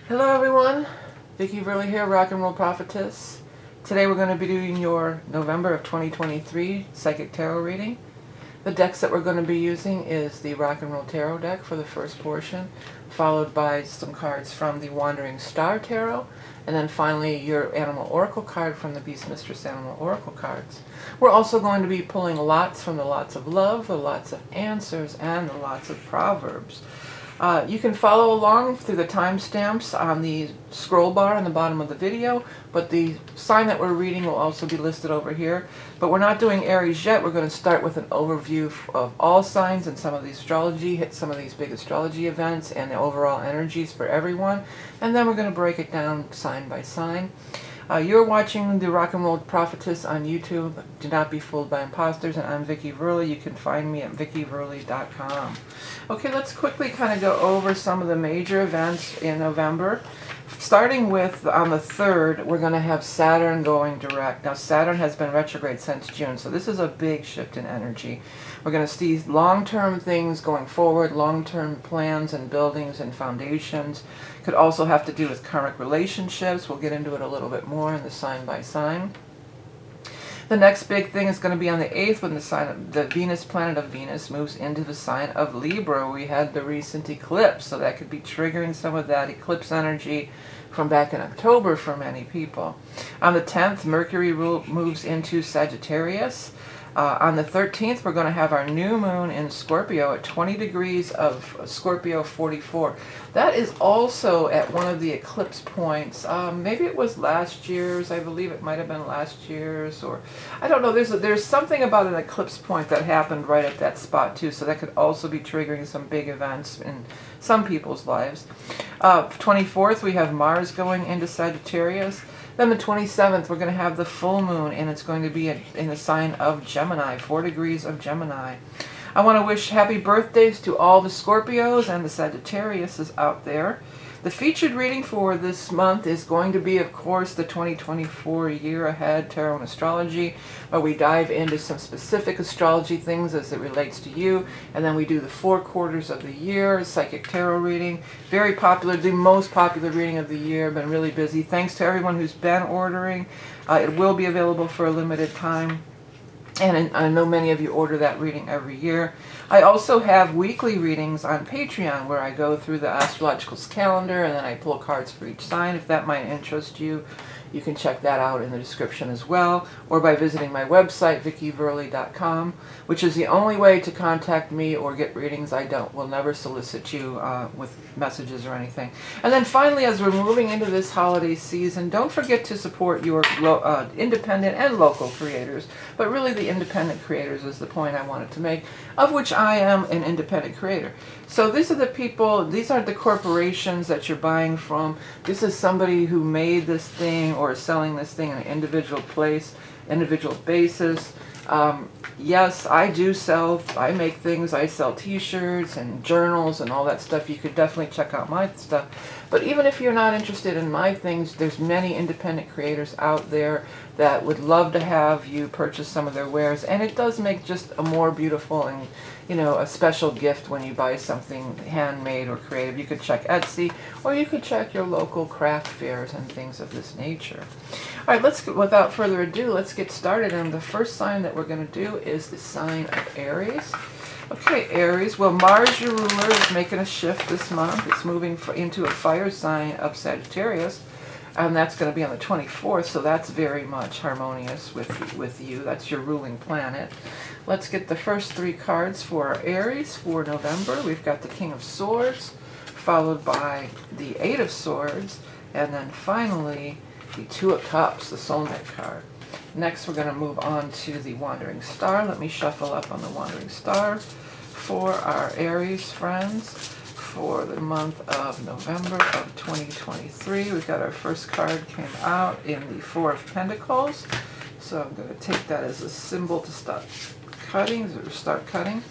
Hello everyone, Vickieverlie here, Rock and Roll Prophetess. Today we're going to be doing your November of 2023 Psychic Tarot reading. The decks that we're going to be using is the Rock and Roll Tarot deck for the first portion, followed by some cards from the Wandering Star Tarot, and then finally your Animal Oracle card from the Beast Mistress Animal Oracle cards. We're also going to be pulling lots from the Lots of Love, the Lots of Answers, and the Lots of Proverbs. You can follow along through the timestamps on the scroll bar on the bottom of the video, but the sign that we're reading will also be listed over here. But we're not doing Aries yet. We're going to start with an overview of all signs and some of the astrology, hit some of these big astrology events and the overall energies for everyone, and then we're going to break it down sign by sign. You're watching the Rock and Roll Prophetess on YouTube. Do not be fooled by imposters, and I'm Vickieverlie. You can find me at vickieverlie.com. Okay, let's quickly kind of go over some of the major events in November. Starting with, on the 3rd, we're going to have Saturn going direct. Now, Saturn has been retrograde since June, so this is a big shift in energy. We're going to see long-term things going forward, long-term plans and buildings and foundations. Could also have to do with karmic relationships. We'll get into it a little bit more in the sign by sign. The next big thing is going to be on the 8th when the Venus planet of Venus moves into the sign of Libra. We had the recent eclipse, so that could be triggering some of that eclipse energy from back in October for many people. On the 10th, Mercury moves into Sagittarius. On the 13th, we're going to have our new moon in Scorpio at 20 degrees of Scorpio 44. That is also at one of the eclipse points. Maybe it was last year's. I believe it might have been last year's, or I don't know. There's something about an eclipse point that happened right at that spot too, so that could also be triggering some big events in some people's lives. 24th, we have Mars going into Sagittarius. Then the 27th, we're going to have the full moon, and it's going to be in the sign of Gemini, 4 degrees of Gemini. I want to wish happy birthdays to all the Scorpios and the Sagittariuses out there. The featured reading for this month is going to be, of course, the 2024 Year Ahead Tarot and Astrology, where we dive into some specific astrology things as it relates to you, and then we do the 4 quarters of the year, Psychic Tarot reading. Very popular, the most popular reading of the year, been really busy. Thanks to everyone who's been ordering. It will be available for a limited time. And I know many of you order that reading every year. I also have weekly readings on Patreon where I go through the astrological calendar and then I pull cards for each sign. If that might interest you, you can check that out in the description as well, or by visiting my website, vickieverlie.com, which is the only way to contact me or get readings. Will never solicit you with messages or anything. And then finally, as we're moving into this holiday season, don't forget to support your independent and local creators, but really the independent creators is the point I wanted to make, of which I am an independent creator. So these are the people, these aren't the corporations that you're buying from. This is somebody who made this thing or is selling this thing on an individual basis. Yes, I make things. I sell t-shirts and journals and all that stuff. You could definitely check out my stuff. But even if you're not interested in my things, there's many independent creators out there that would love to have you purchase some of their wares. And it does make just a more beautiful and, a special gift when you buy something handmade or creative. You could check Etsy, or you could check your local craft fairs and things of this nature. All right, without further ado, let's get started. And the first sign that we're going to do is the sign of Aries. Okay, Aries. Well, Mars, your ruler, is making a shift this month. It's moving into a fire sign of Sagittarius, and that's going to be on the 24th, so that's very much harmonious with you. That's your ruling planet. Let's get the first 3 cards for our Aries for November. We've got the King of Swords, followed by the 8 of Swords, and then finally the 2 of Cups, the Soulmate card. Next, we're going to move on to the Wandering Star. Let me shuffle up on the Wandering Star for our Aries friends for the month of November of 2023. We've got our first card came out in the 4 of Pentacles. So I'm going to take that as a symbol to start cutting,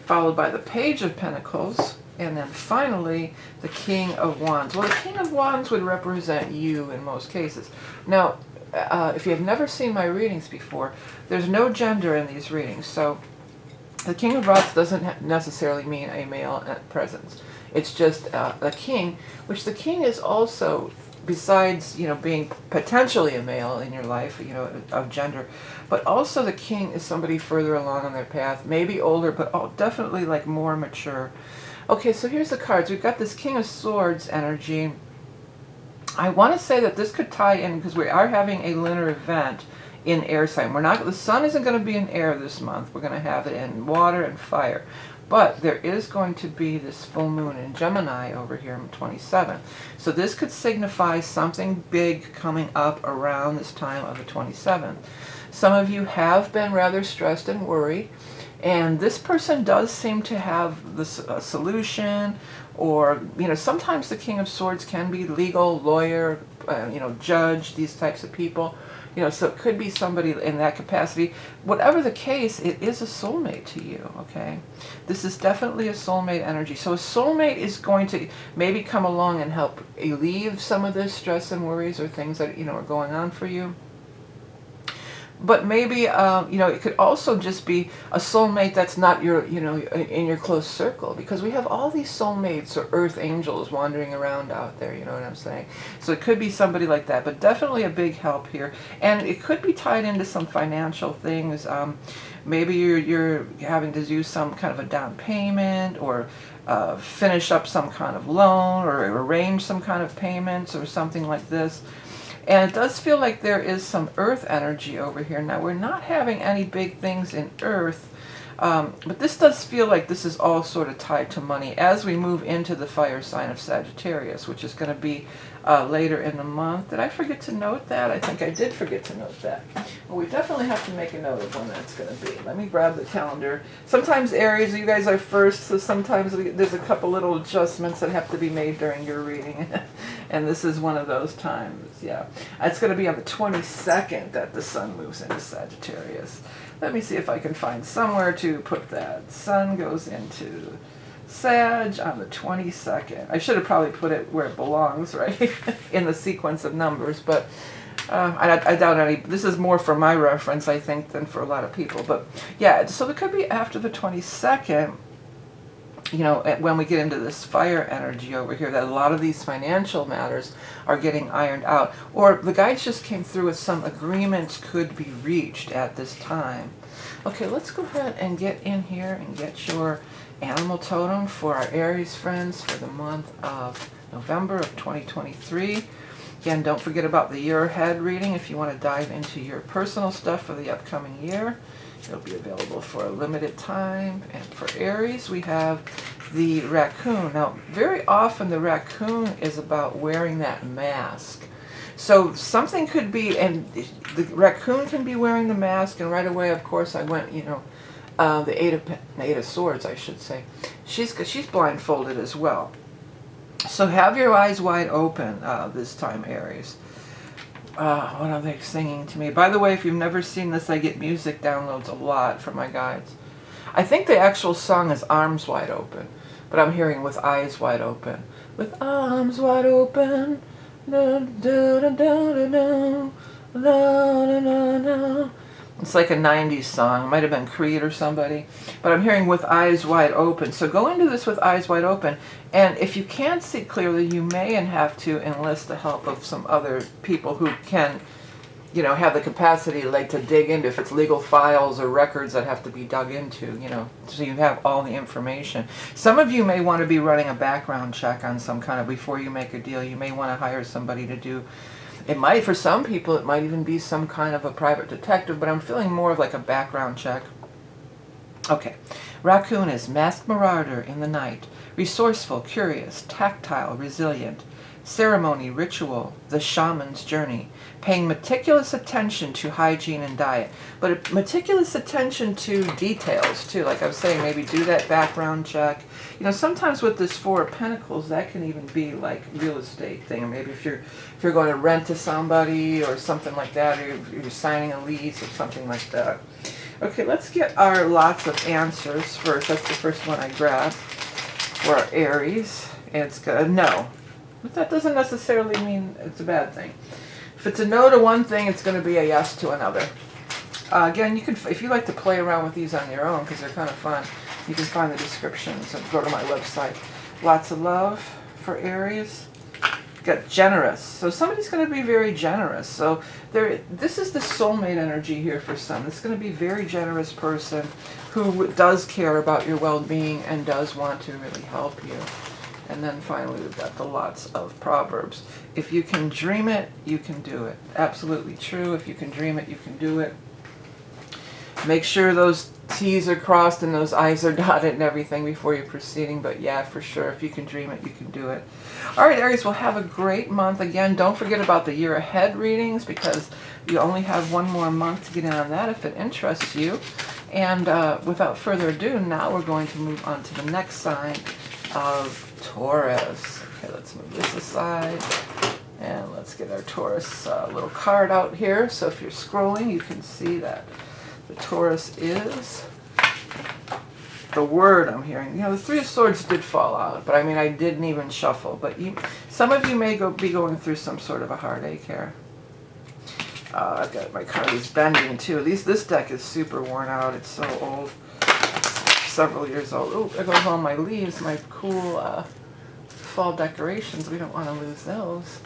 followed by the Page of Pentacles, and then finally the King of Wands. Well, the King of Wands would represent you in most cases. Now, if you have never seen my readings before, there's no gender in these readings. So the King of Wands doesn't necessarily mean a male presence. It's just a king, which the king is also, besides, you know, being potentially a male in your life, you know, of gender, but also the king is somebody further along on their path, maybe older, but definitely like more mature. Okay, so here's the cards. We've got this King of Swords energy. I want to say that this could tie in because we are having a lunar event in air sign. The sun isn't going to be in air this month. We're going to have it in water and fire. But there is going to be this full moon in Gemini over here on 27th. So this could signify something big coming up around this time of the 27th. Some of you have been rather stressed and worried. And this person does seem to have this solution, or, you know, sometimes the King of Swords can be legal, lawyer, you know, judge, these types of people. You know, so it could be somebody in that capacity. Whatever the case, it is a soulmate to you, okay? This is definitely a soulmate energy. So a soulmate is going to maybe come along and help alleviate some of this stress and worries or things that, you know, are going on for you. But maybe, you know, it could also just be a soulmate that's not your, you know, in your close circle. Because we have all these soulmates or earth angels wandering around out there, you know what I'm saying? So it could be somebody like that, but definitely a big help here. And it could be tied into some financial things. Maybe you're having to do some kind of a down payment, or finish up some kind of loan, or arrange some kind of payments or something like this. And it does feel like there is some earth energy over here. Now, we're not having any big things in earth, but this does feel like this is all sort of tied to money as we move into the fire sign of Sagittarius, which is going to be later in the month. Did I forget to note that? I think I did forget to note that. Well, we definitely have to make a note of when that's going to be. Let me grab the calendar. Sometimes, Aries, you guys are first, so sometimes there's a couple little adjustments that have to be made during your reading. And this is one of those times, yeah. It's going to be on the 22nd that the sun moves into Sagittarius. Let me see if I can find somewhere to put that. Sun goes into Sag on the 22nd. I should have probably put it where it belongs, right? In the sequence of numbers, but I doubt any. This is more for my reference, I think, than for a lot of people. But yeah, so it could be after the 22nd, you know, when we get into this fire energy over here, that a lot of these financial matters are getting ironed out. Or the guides just came through with some agreements could be reached at this time. Okay, let's go ahead and get in here and get your animal totem for our Aries friends for the month of November of 2023. Again, don't forget about the year ahead reading if you want to dive into your personal stuff for the upcoming year. It'll be available for a limited time. And for Aries, we have the raccoon. Now, very often the raccoon is about wearing that mask. So something could be, and the raccoon can be wearing the mask, and right away, of course, I went, you know, the Eight of Swords, I should say. She's blindfolded as well. So have your eyes wide open this time, Aries. What are they singing to me? By the way, if you've never seen this, I get music downloads a lot from my guides. I think the actual song is Arms Wide Open, but I'm hearing With Eyes Wide Open. With arms wide open, da, da, da, da, da, da, da, da. It's like a 90s song. It might have been Creed or somebody. But I'm hearing With Eyes Wide Open. So go into this with eyes wide open. And if you can't see clearly, you may and have to enlist the help of some other people who can, you know, have the capacity like to dig into, if it's legal files or records that have to be dug into, you know, so you have all the information. Some of you may want to be running a background check on some kind of, before you make a deal, you may want to hire somebody to do. It might, for some people, it might even be some kind of a private detective, but I'm feeling more of like a background check. Okay. Raccoon is masked marauder in the night, resourceful, curious, tactile, resilient, ceremony, ritual, the shaman's journey, paying meticulous attention to hygiene and diet, but meticulous attention to details too. Like I was saying, maybe do that background check. You know, sometimes with this Four of Pentacles, that can even be like real estate thing. Or maybe if you're going to rent to somebody or something like that, or you're signing a lease or something like that. Okay, let's get our lots of answers first. That's the first one I grabbed for our Aries. And it's got a no. But that doesn't necessarily mean it's a bad thing. If it's a no to one thing, it's going to be a yes to another. Again, you can, if you like to play around with these on your own, because they're kind of fun, you can find the descriptions and go to my website. Lots of love for Aries. Got generous. So somebody's going to be very generous. So this is the soulmate energy here for some. It's going to be a very generous person who does care about your well-being and does want to really help you. And then finally we've got the lots of proverbs. If you can dream it, you can do it. Absolutely true. If you can dream it, you can do it. Make sure those T's are crossed and those I's are dotted and everything before you're proceeding. But yeah, for sure, if you can dream it, you can do it. All right, Aries, well, have a great month. Again, don't forget about the year ahead readings because you only have one more month to get in on that if it interests you. And without further ado, now we're going to move on to the next sign of Taurus. Okay, let's move this aside. And let's get our Taurus little card out here. So if you're scrolling, you can see that the Taurus is the word I'm hearing. You know, the Three of Swords did fall out, but I mean, I didn't even shuffle. But some of you may be going through some sort of a heartache here. I've got my card is bending too. This deck is super worn out. It's so old. It's several years old. Oh, there goes all my leaves, my cool fall decorations. We don't want to lose those.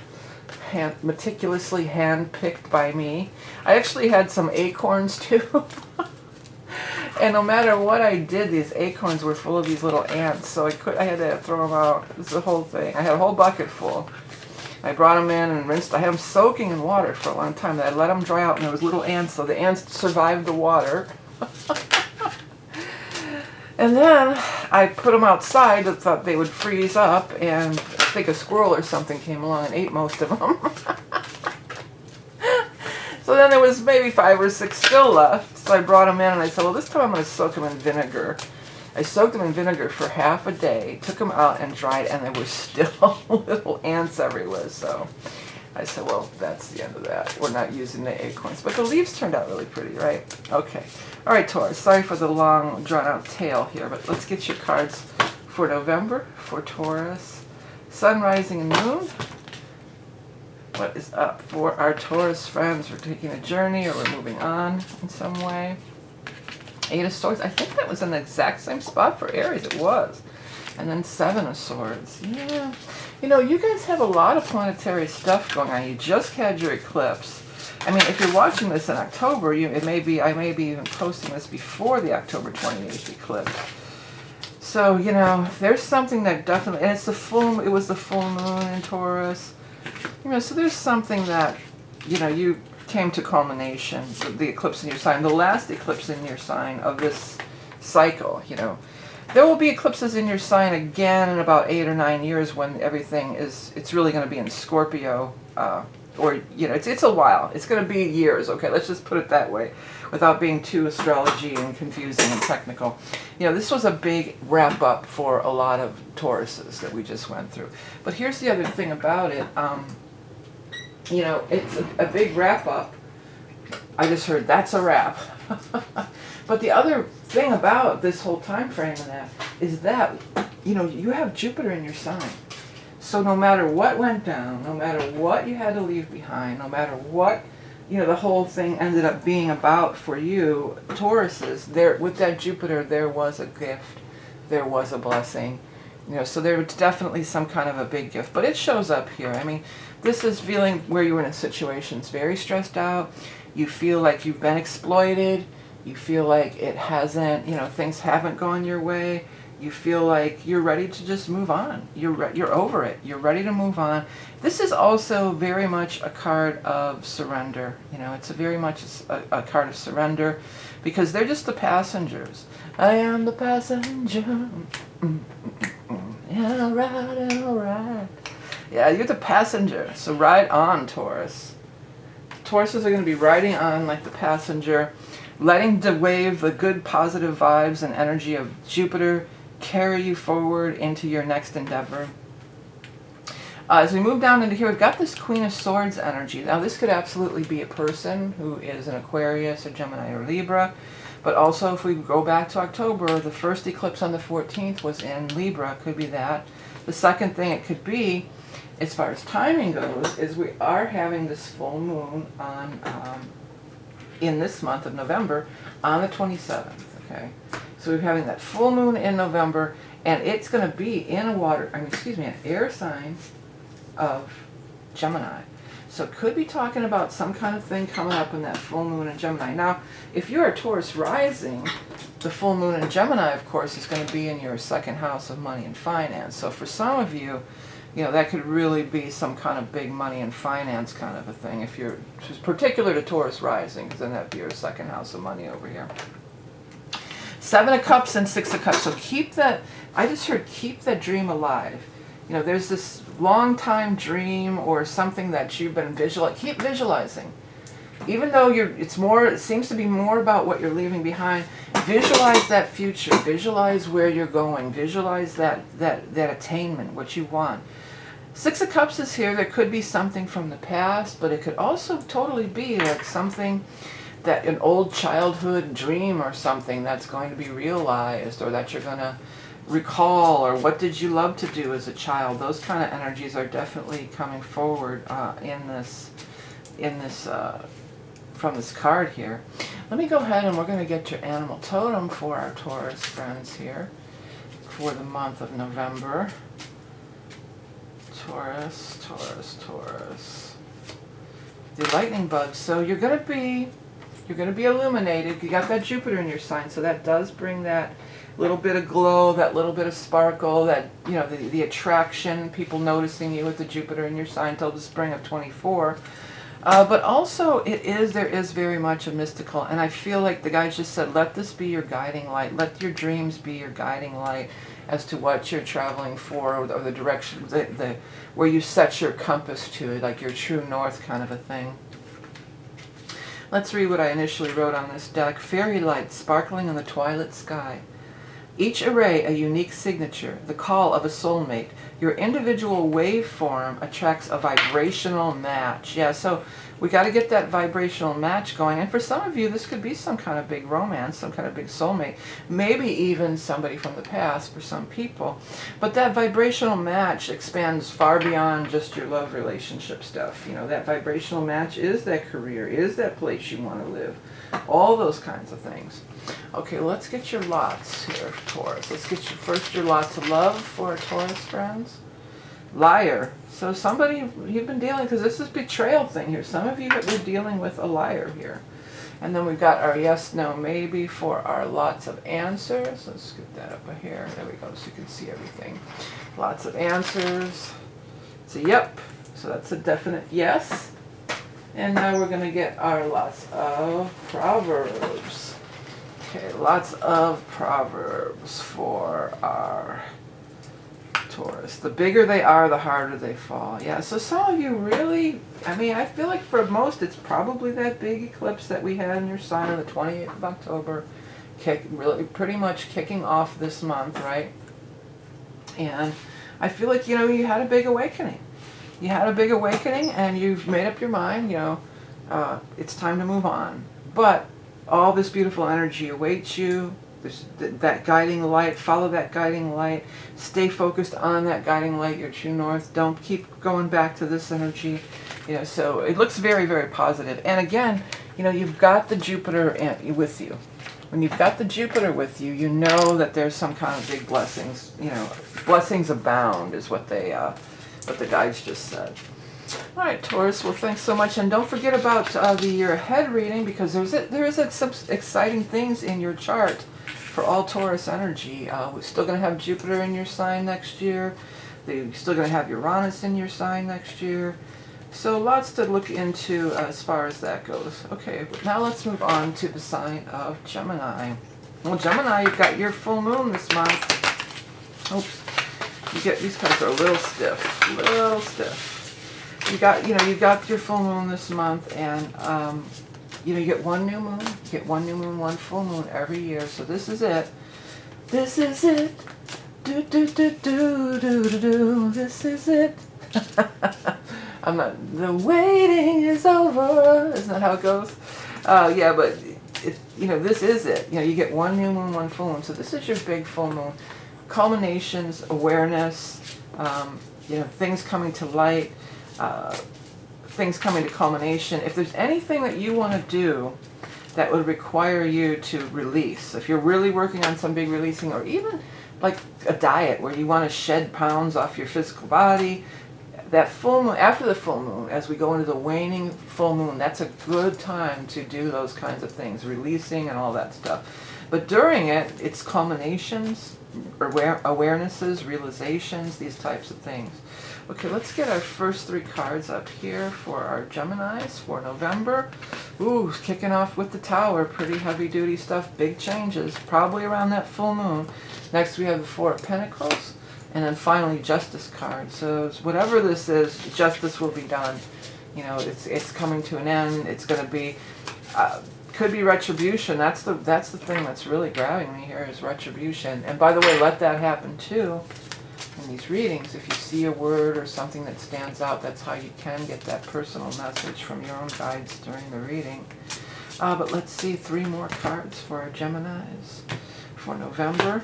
Meticulously hand-picked by me. I actually had some acorns too. And no matter what I did, these acorns were full of these little ants, so I had to throw them out. This is the whole thing. I had a whole bucket full. I brought them in and rinsed. I had them soaking in water for a long time. I let them dry out, and there was little ants, so the ants survived the water. And then I put them outside. I thought they would freeze up, and I think a squirrel or something came along and ate most of them. So then there was maybe 5 or 6 still left. So I brought them in, and I said, well, this time I'm going to soak them in vinegar. I soaked them in vinegar for half a day, took them out and dried, and there were still little ants everywhere. So I said, well, that's the end of that. We're not using the acorns. But the leaves turned out really pretty, right? Okay. All right, Taurus. Sorry for the long, drawn-out tale here, but let's get your cards for November for Taurus. Sun, rising, and moon. What is up for our Taurus friends? We're taking a journey or we're moving on in some way. 8 of Swords. I think that was in the exact same spot for Aries. It was. And then 7 of Swords. Yeah. You know, you guys have a lot of planetary stuff going on. You just had your eclipse. I mean, if you're watching this in October, I may be even posting this before the October 28th eclipse. So, you know, there's something that definitely, and it was the full moon in Taurus. You know, so there's something that, you know, you came to culmination, the eclipse in your sign, the last eclipse in your sign of this cycle, you know. There will be eclipses in your sign again in about 8 or 9 years when everything it's really going to be in Scorpio, or, you know, it's a while. It's going to be years, okay? Let's just put it that way, without being too astrology and confusing and technical. You know, this was a big wrap-up for a lot of Tauruses that we just went through. But here's the other thing about it. You know, it's a big wrap-up. I just heard that's a wrap. But the other thing about this whole time frame and that is that, you know, you have Jupiter in your sign. So no matter what went down, no matter what you had to leave behind, no matter what, you know, the whole thing ended up being about for you, Tauruses, with that Jupiter, there was a gift, there was a blessing. You know, so there was definitely some kind of a big gift. But it shows up here. I mean, this is feeling where you were in a situation that's very stressed out. You feel like you've been exploited. You feel like it hasn't, you know, things haven't gone your way. You feel like you're ready to just move on. You're over it. You're ready to move on. This is also very much a card of surrender. You know, it's very much a card of surrender because they're just the passengers. I am the passenger. Yeah, all right, all right. Yeah, you're the passenger. So ride on, Taurus. Tauruses are going to be riding on like the passenger, letting the wave, the good positive vibes and energy of Jupiter carry you forward into your next endeavor. As we move down into here, we've got this Queen of Swords energy. Now, this could absolutely be a person who is an Aquarius, or Gemini, or Libra. But also, if we go back to October, the first eclipse on the 14th was in Libra. Could be that. The second thing it could be, as far as timing goes, is we are having this full moon on in this month of November on the 27th. Okay, so we're having that full moon in November, And it's going to be in an air sign of Gemini. So it could be talking about some kind of thing coming up in that full moon in Gemini. Now, if you're a Taurus rising, the full moon in Gemini, of course, is going to be in your second house of money and finance. So for some of you, you know, that could really be some kind of big money and finance kind of a thing. If you're just particular to Taurus rising, because then that'd be your second house of money over here. 7 of Cups and 6 of Cups. So keep that, I just heard keep that dream alive. You know, there's this long time dream or something that you've been visualizing. Keep visualizing. Even though it seems to be more about what you're leaving behind. Visualize that future. Visualize where you're going. Visualize that attainment, what you want. 6 of Cups is here. There could be something from the past, but it could also totally be like something that an old childhood dream or something that's going to be realized, or that you're going to recall, or what did you love to do as a child. Those kind of energies are definitely coming forward from this card here. Let me go ahead and we're going to get your animal totem for our Taurus friends here for the month of November. Taurus, Taurus, Taurus. The lightning bug. So you're going to be illuminated. You got that Jupiter in your sign, so that does bring that little bit of glow, that little bit of sparkle, that, you know, the attraction, people noticing you with the Jupiter in your sign till the spring of 24. But also there is very much a mystical, and I feel like the guy just said, let this be your guiding light. Let your dreams be your guiding light as to what you're traveling for, or the direction, where you set your compass to, like your true north kind of a thing. Let's read what I initially wrote on this deck. Fairy light sparkling in the twilight sky. Each array a unique signature, the call of a soulmate. Your individual waveform attracts a vibrational match. Yeah, so we got to get that vibrational match going. And for some of you, this could be some kind of big romance, some kind of big soulmate. Maybe even somebody from the past for some people. But that vibrational match expands far beyond just your love relationship stuff. You know, that vibrational match is that career, is that place you want to live. All those kinds of things. Okay, let's get your lots here, Taurus. Let's get your lots of love for our Taurus friends. Liar. So somebody you've been dealing, because this is betrayal thing here. Some of you have been dealing with a liar here. And then we've got our yes, no, maybe for our lots of answers. Let's get that up here. There we go, so you can see everything. Lots of answers. It's a yep. So that's a definite yes. And now we're going to get our lots of proverbs. Okay, lots of proverbs for our Taurus. The bigger they are, the harder they fall. Yeah, so some of you really, I mean, I feel like for most it's probably that big eclipse that we had in your sign on the 28th of October, really pretty much kicking off this month, right? And I feel like, you know, you had a big awakening. You had a big awakening and you've made up your mind, you know, it's time to move on. But all this beautiful energy awaits you. There's that guiding light. Follow that guiding light. Stay focused on that guiding light, your true north. Don't keep going back to this energy. You know, so it looks very, very positive. And again, you know, you've got the Jupiter with you. When you've got the Jupiter with you, you know that there's some kind of big blessings. You know, blessings abound is what the guides just said. All right, Taurus, well, thanks so much. And don't forget about the year ahead reading, because there is some exciting things in your chart for all Taurus energy. We're still going to have Jupiter in your sign next year. You're still going to have Uranus in your sign next year. So lots to look into as far as that goes. Okay, now let's move on to the sign of Gemini. Well, Gemini, you've got your full moon this month. Oops. These cards are a little stiff. You got your full moon this month, and you know, you get one new moon. You get one new moon, one full moon every year. So this is it. This is it. Do do do do do do do. This is it. I'm not. The waiting is over. Isn't that how it goes? Yeah, but you know, this is it. You know, you get one new moon, one full moon. So this is your big full moon. Culminations, awareness. You know, things coming to light. Things coming to culmination. If there's anything that you want to do that would require you to release, if you're really working on some big releasing, or even like a diet where you want to shed pounds off your physical body. That full moon, after the full moon, as we go into the waning full moon, that's a good time to do those kinds of things, releasing and all that stuff. But during it, it's culminations, awarenesses, realizations, these types of things. Okay, let's get our first 3 cards up here for our Geminis for November. Ooh, kicking off with the Tower, pretty heavy duty stuff, big changes, probably around that full moon. Next we have the 4 of Pentacles. And then finally, Justice card. So whatever this is, justice will be done. You know, it's coming to an end. It's going to be, could be retribution. That's the thing that's really grabbing me here is retribution. And by the way, let that happen too in these readings. If you see a word or something that stands out, that's how you can get that personal message from your own guides during the reading. But let's see 3 more cards for our Geminis for November.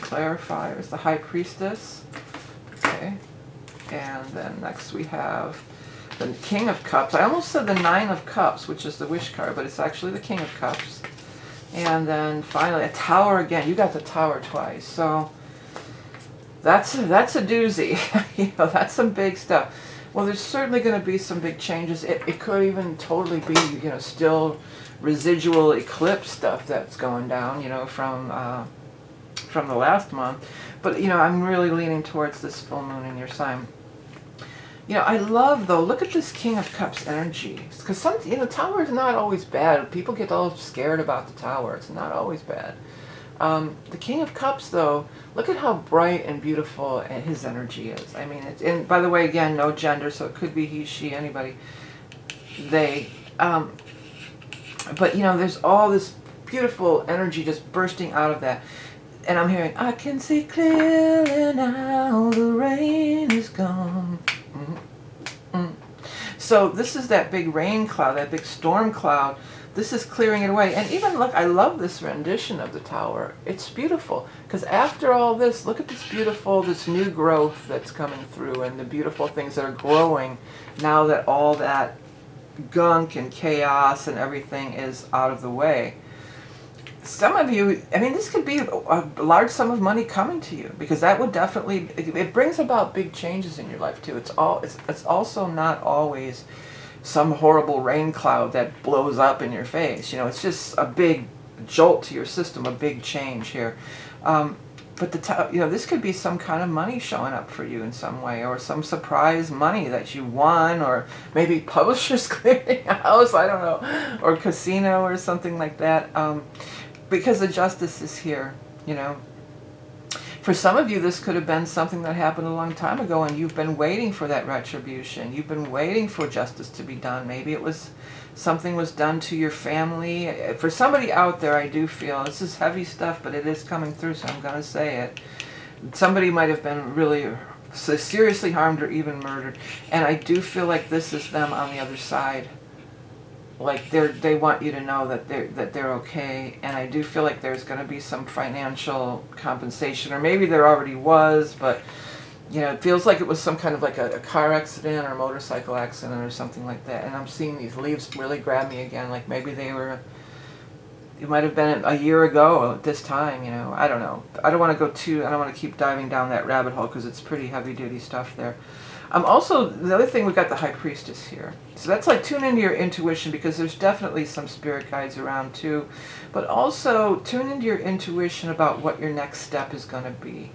Clarifiers, the High Priestess. Okay. And then next we have the King of Cups. I almost said the 9 of Cups, which is the Wish card, but it's actually the King of Cups. And then finally a Tower again. You got the Tower twice. So that's a doozy. You know, that's some big stuff. Well, there's certainly going to be some big changes. It could even totally be, you know, still residual eclipse stuff that's going down, you know, from the last month. But, you know, I'm really leaning towards this full moon in your sign. You know, I love, though, look at this King of Cups energy. Because some, you know, Tower is not always bad. People get all scared about the Tower. It's not always bad. The King of Cups, though, look at how bright and beautiful his energy is. I mean, and by the way, again, no gender, so it could be he, she, anybody, they. But, you know, there's all this beautiful energy just bursting out of that. And I'm hearing, I can see clearly now, the rain is gone. So this is that big rain cloud, that big storm cloud. This is clearing it away. And even, look, I love this rendition of the Tower. It's beautiful. Because after all this, look at this beautiful, this new growth that's coming through and the beautiful things that are growing now that all that gunk and chaos and everything is out of the way. Some of you, I mean, this could be a large sum of money coming to you, because that would definitely, it brings about big changes in your life too. It's also not always some horrible rain cloud that blows up in your face. You know, it's just a big jolt to your system, a big change here. But you know, this could be some kind of money showing up for you in some way, or some surprise money that you won, or maybe Publishers Clearing House, I don't know, or casino or something like that. Because the Justice is here, you know. For some of you, this could have been something that happened a long time ago, and you've been waiting for that retribution. You've been waiting for justice to be done. Maybe it was something was done to your family. For somebody out there, I do feel, this is heavy stuff, but it is coming through, so I'm going to say it. Somebody might have been really seriously harmed or even murdered, and I do feel like this is them on the other side. Like they want you to know that they're okay, and I do feel like there's going to be some financial compensation, or maybe there already was, but you know, it feels like it was some kind of like a car accident or a motorcycle accident or something like that. And I'm seeing these leaves really grab me again, like maybe it might have been a year ago at this time, you know. I don't know. I don't want to keep diving down that rabbit hole because it's pretty heavy duty stuff there. Also, the other thing, we've got the High Priestess here. So that's like tune into your intuition, because there's definitely some spirit guides around too. But also tune into your intuition about what your next step is going to be.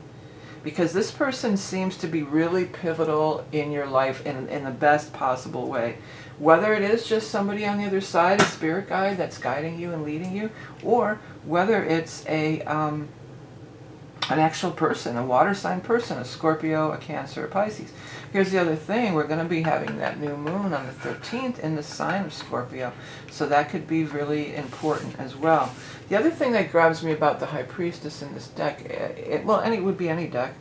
Because this person seems to be really pivotal in your life in the best possible way. Whether it is just somebody on the other side, a spirit guide that's guiding you and leading you, or whether it's an actual person, a water sign person, a Scorpio, a Cancer, a Pisces. Here's the other thing, we're going to be having that new moon on the 13th in the sign of Scorpio, so that could be really important as well. The other thing that grabs me about the High Priestess in this deck, it would be any deck,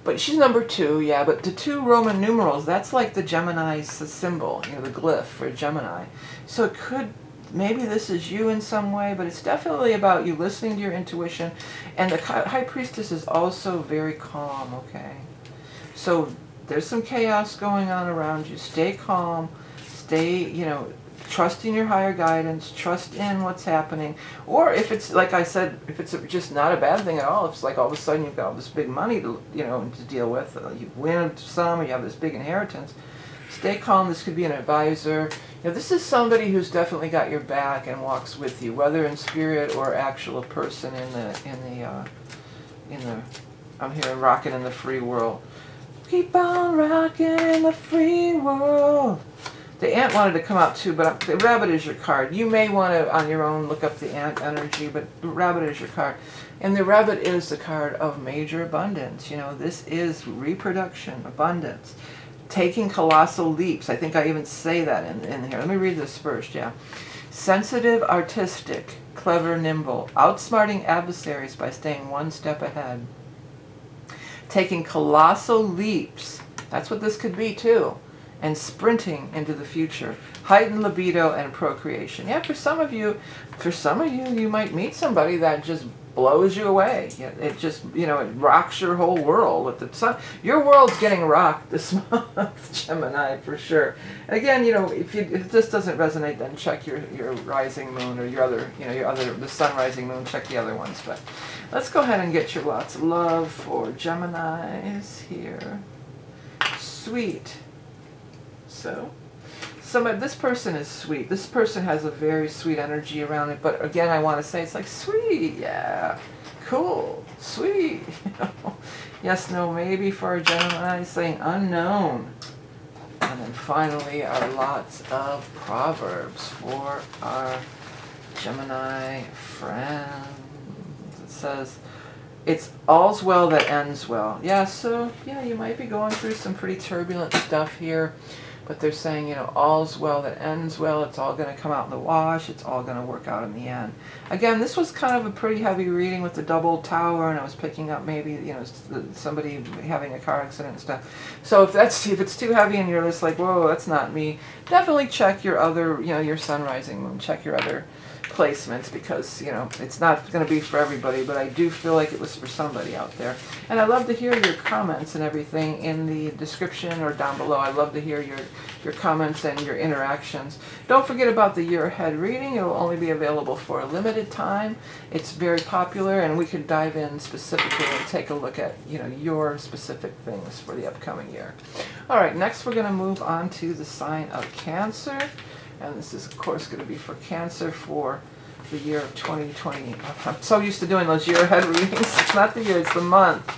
but she's number 2, yeah, but the 2 Roman numerals, that's like the Gemini's symbol, you know, the glyph for Gemini. So it could, maybe this is you in some way, but it's definitely about you listening to your intuition. And the High Priestess is also very calm, okay? So there's some chaos going on around you. Stay calm. Stay, you know, trust in your higher guidance, trust in what's happening. Or if it's, like I said, if it's just not a bad thing at all, if it's like all of a sudden you've got all this big money to, to deal with, you win some, or you have this big inheritance, stay calm. This could be an advisor. This is somebody who's definitely got your back and walks with you, whether in spirit or actual person in the I'm here rocking in the free world. Keep on rocking in the free world. The ant wanted to come out too, but the rabbit is your card. You may want to, on your own, look up the ant energy, but the rabbit is your card. And the rabbit is the card of major abundance. This is reproduction, abundance. Taking colossal leaps. I think I even say that in here. Let me read this first, yeah. Sensitive, artistic, clever, nimble. Outsmarting adversaries by staying one step ahead. Taking colossal leaps. That's what this could be too. And sprinting into the future. Heightened libido and procreation. Yeah, for some of you, you might meet somebody that just blows you away. It just, it rocks your whole world with the sun. Your world's getting rocked this month, Gemini, for sure. And again, if this doesn't resonate, then check your rising moon or the sun, rising moon. Check the other ones. But let's go ahead and get your lots of love for Geminis here. Sweet. So this person is sweet. This person has a very sweet energy around it. But again, I want to say it's like sweet, yeah, cool, sweet. Yes, no, maybe for a Gemini, saying unknown. And then finally, our lots of proverbs for our Gemini friends. It says, it's all's well that ends well. Yeah, so yeah, you might be going through some pretty turbulent stuff here. But they're saying, all's well that ends well. It's all going to come out in the wash. It's all going to work out in the end. Again, this was kind of a pretty heavy reading with the double tower, and I was picking up maybe, somebody having a car accident and stuff. So if it's too heavy and you're just like, whoa, that's not me, definitely check your other, your sun, rising moon. Check your other placements, because it's not going to be for everybody, but I do feel like it was for somebody out there. And I love to hear your comments and everything in the description or down below. I love to hear your comments and your interactions. Don't forget about the year ahead reading. It will only be available for a limited time. It's very popular, and we could dive in specifically and take a look at your specific things for the upcoming year. All right, next we're going to move on to the sign of Cancer. And this is, of course, going to be for Cancer for the year of 2020. I'm so used to doing those year ahead readings. It's not the year, it's the month.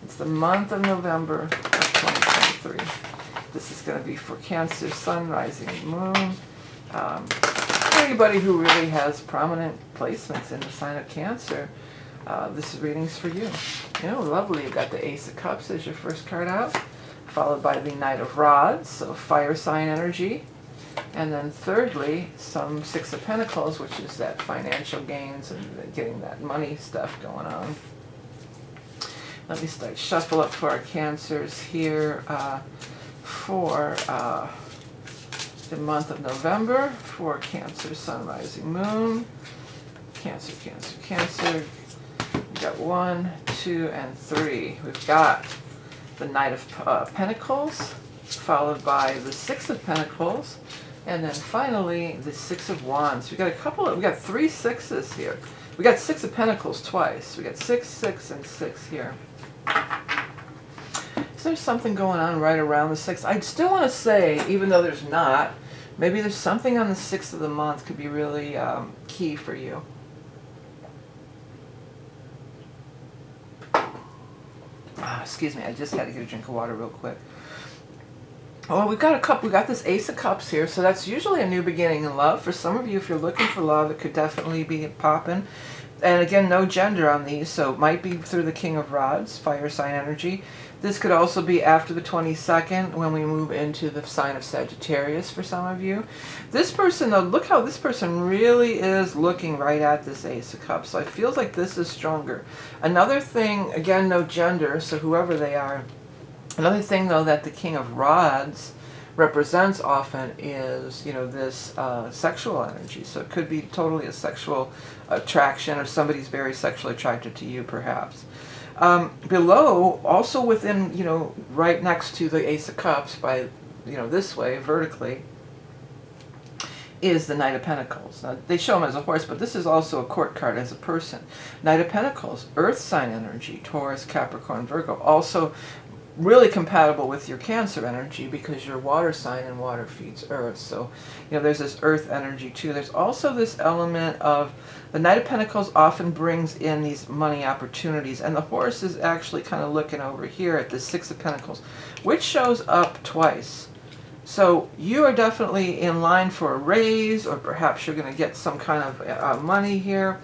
It's the month of November of 2023. This is going to be for Cancer, sun, rising, moon. Anybody who really has prominent placements in the sign of Cancer, this reading's for you. Lovely. You've got the Ace of Cups as your first card out, followed by the Knight of Rods, so fire sign energy. And then thirdly, some Six of Pentacles, which is that financial gains and getting that money stuff going on. Let me start shuffle up for our Cancers here for the month of November for Cancer, sun, rising, moon. Cancer, Cancer, Cancer. We've got 1, 2, and 3. We've got the Knight of Pentacles, followed by the Six of Pentacles. And then finally, the Six of Wands. We got 3 sixes here. We got Six of Pentacles twice. We got 6, 6, and 6 here. Is there something going on right around the 6th? I still want to say, even though there's not, maybe there's something on the 6th of the month could be really key for you. Excuse me, I just had to get a drink of water real quick. Well, we got this Ace of Cups here, so that's usually a new beginning in love. For some of you, if you're looking for love, it could definitely be popping. And again, no gender on these, so it might be through the King of Rods, fire sign energy. This could also be after the 22nd when we move into the sign of Sagittarius for some of you. This person, though, look how this person really is looking right at this Ace of Cups. So I feel like this is stronger. Another thing, again, no gender, so whoever they are. Another thing, though, that the King of Rods represents often is, this sexual energy. So it could be totally a sexual attraction, or somebody's very sexually attracted to you, perhaps. Below, also within, right next to the Ace of Cups, by, this way, vertically, is the Knight of Pentacles. Now, they show him as a horse, but this is also a court card as a person. Knight of Pentacles, earth sign energy, Taurus, Capricorn, Virgo. Also really compatible with your Cancer energy because you're water sign and water feeds earth. So, you know, there's this earth energy too. There's also this element of the Knight of Pentacles often brings in these money opportunities, and the horse is actually kind of looking over here at the Six of Pentacles, which shows up twice. So you are definitely in line for a raise, or perhaps you're going to get some kind of money here.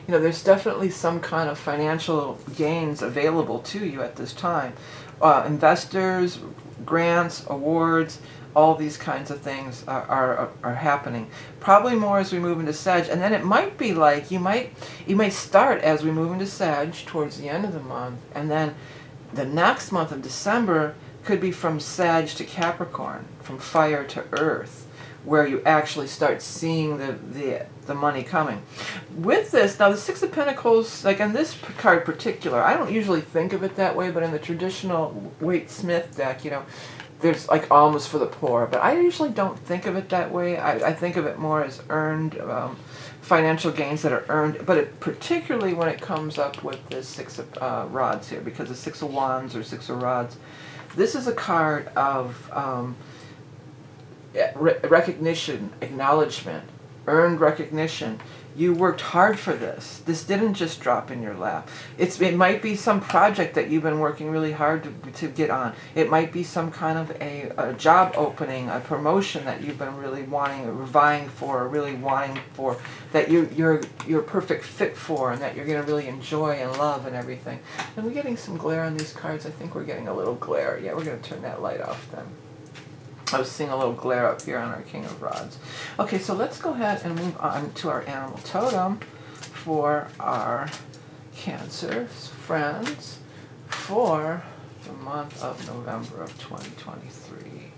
You know, there's definitely some kind of financial gains available to you at this time. Investors, grants, awards, all these kinds of things are happening. Probably more as we move into Sag, and then it might be like you may start as we move into Sag towards the end of the month, and then the next month of December could be from Sag to Capricorn, from fire to earth, where you actually start seeing the money coming. With this, now the Six of Pentacles, like in this card particular, I don't usually think of it that way, but in the traditional Waite-Smith deck, you know, there's like alms for the poor, but I usually don't think of it that way. I think of it more as earned financial gains that are earned, but particularly when it comes up with this Six of Rods here, because the Six of Wands or Six of Rods, this is a card of recognition, acknowledgement, earned recognition. You worked hard for this. This didn't just drop in your lap. It might be some project that you've been working really hard to get on. It might be some kind of a job opening, a promotion that you've been really wanting, or vying for, or really wanting for, that you're a perfect fit for, and that you're going to really enjoy and love and everything. And we're getting some glare on these cards. I think we're getting a little glare. Yeah, we're going to turn that light off then. I was seeing a little glare up here on our King of Rods. Okay, so let's go ahead and move on to our animal totem for our Cancer friends for the month of November of 2023.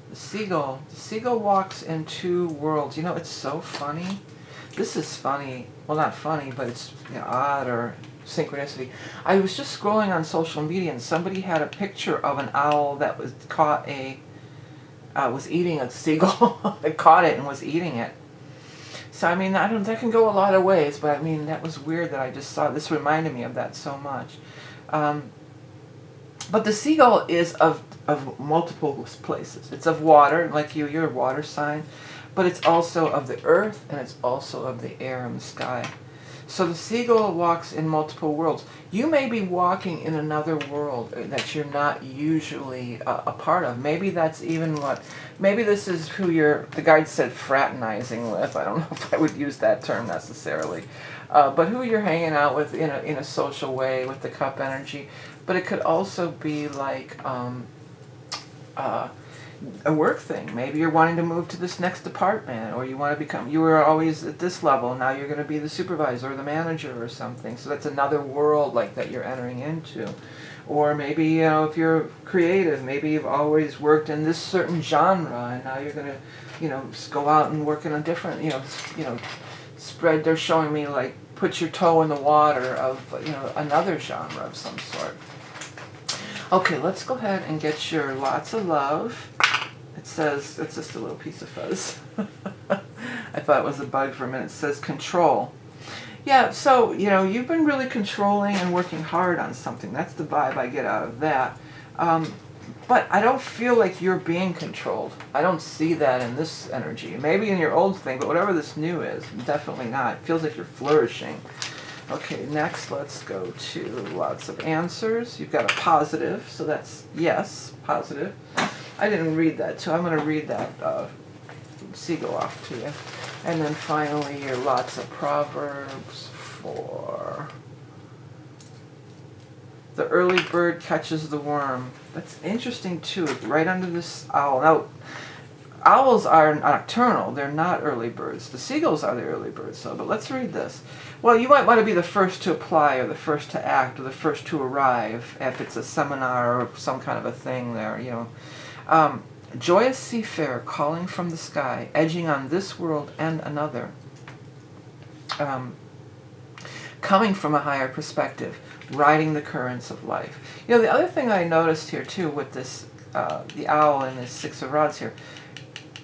The seagull. The seagull walks in two worlds. You know, it's so funny. This is funny. Well, not funny, but it's, you know, odd or synchronicity. I was just scrolling on social media, and somebody had a picture of an owl that was was eating a seagull. It caught it and was eating it. So I mean, that can go a lot of ways, but I mean, that was weird that I just saw. This reminded me of that so much. But the seagull is of multiple places. It's of water, like you're a water sign, but it's also of the earth, and it's also of the air and the sky. So the seagull walks in multiple worlds. You may be walking in another world that you're not usually a part of. Maybe that's even maybe this is who the guide said fraternizing with. I don't know if I would use that term necessarily. But who you're hanging out with in a social way with the cup energy. But it could also be like a work thing. Maybe you're wanting to move to this next department, or you want to you were always at this level, now you're going to be the supervisor or the manager or something. So that's another world like that you're entering into. Or maybe, you know, if you're creative, maybe you've always worked in this certain genre, and now you're going to, you know, go out and work in a different, you know, spread. They're showing me like put your toe in the water of, you know, another genre of some sort. Okay, let's go ahead and get your lots of love. It says, it's just a little piece of fuzz. I thought it was a bug for a minute. It says control. Yeah, so, you know, you've been really controlling and working hard on something. That's the vibe I get out of that. But I don't feel like you're being controlled. I don't see that in this energy. Maybe in your old thing, but whatever this new is, definitely not. It feels like you're flourishing. Okay, next let's go to lots of answers. You've got a positive, so that's yes, positive. I didn't read that, so I'm going to read that seagull off to you. And then finally, your lots of proverbs for the early bird catches the worm. That's interesting too, right under this owl. Now, owls are nocturnal, they're not early birds. The seagulls are the early birds, so, but let's read this. Well, you might want to be the first to apply, or the first to act, or the first to arrive, if it's a seminar or some kind of a thing there, you know. Joyous seafarer calling from the sky, edging on this world and another. Coming from a higher perspective, riding the currents of life. You know, the other thing I noticed here too with this, the owl and this Six of Rods here,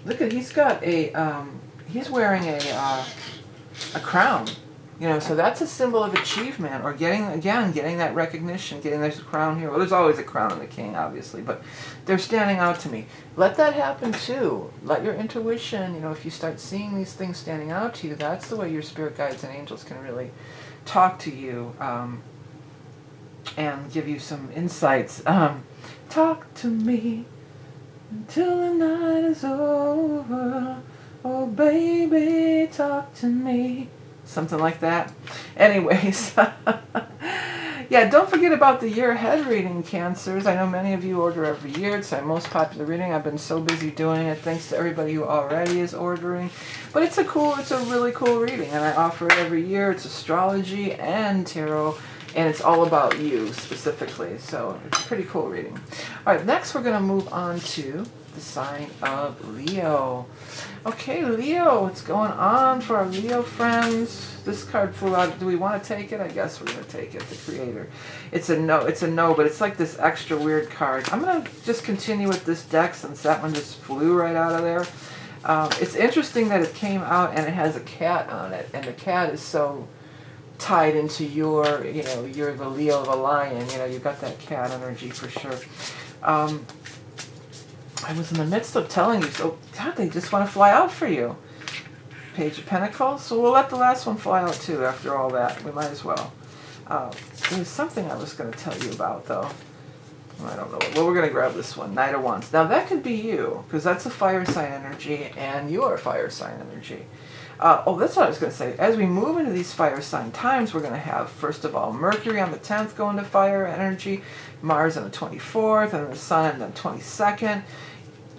Look at, he's got a, he's wearing a crown. You know, so that's a symbol of achievement, or getting that recognition, there's a crown here. Well, there's always a crown in the king, obviously, but they're standing out to me. Let that happen too. Let your intuition, you know, if you start seeing these things standing out to you, that's the way your spirit guides and angels can really talk to you and give you some insights. Talk to me until the night is over. Oh, baby, talk to me. Something like that. Anyways, yeah, don't forget about the year ahead reading, Cancers. I know many of you order every year. It's our most popular reading. I've been so busy doing it. Thanks to everybody who already is ordering. But it's a really cool reading, and I offer it every year. It's astrology and tarot, and it's all about you specifically. So it's a pretty cool reading. All right, next we're going to move on to the sign of Leo. Okay, Leo, what's going on for our Leo friends? This card flew out. Do we want to take it? I guess we're going to take it, the Creator. It's a no, but it's like this extra weird card. I'm going to just continue with this deck since that one just flew right out of there. It's interesting that it came out and it has a cat on it, and the cat is so tied into your, you know, you're the Leo of a lion, you know, you've got that cat energy for sure. I was in the midst of telling you, so God, they just want to fly out for you. Page of Pentacles. So we'll let the last one fly out too after all that. We might as well. There was something I was going to tell you about though. I don't know. Well, we're going to grab this one, Knight of Wands. Now that could be you, because that's a fire sign energy, and you are fire sign energy. Oh, that's what I was going to say. As we move into these fire sign times, we're going to have, first of all, Mercury on the 10th going to fire energy, Mars on the 24th, and the Sun on the 22nd.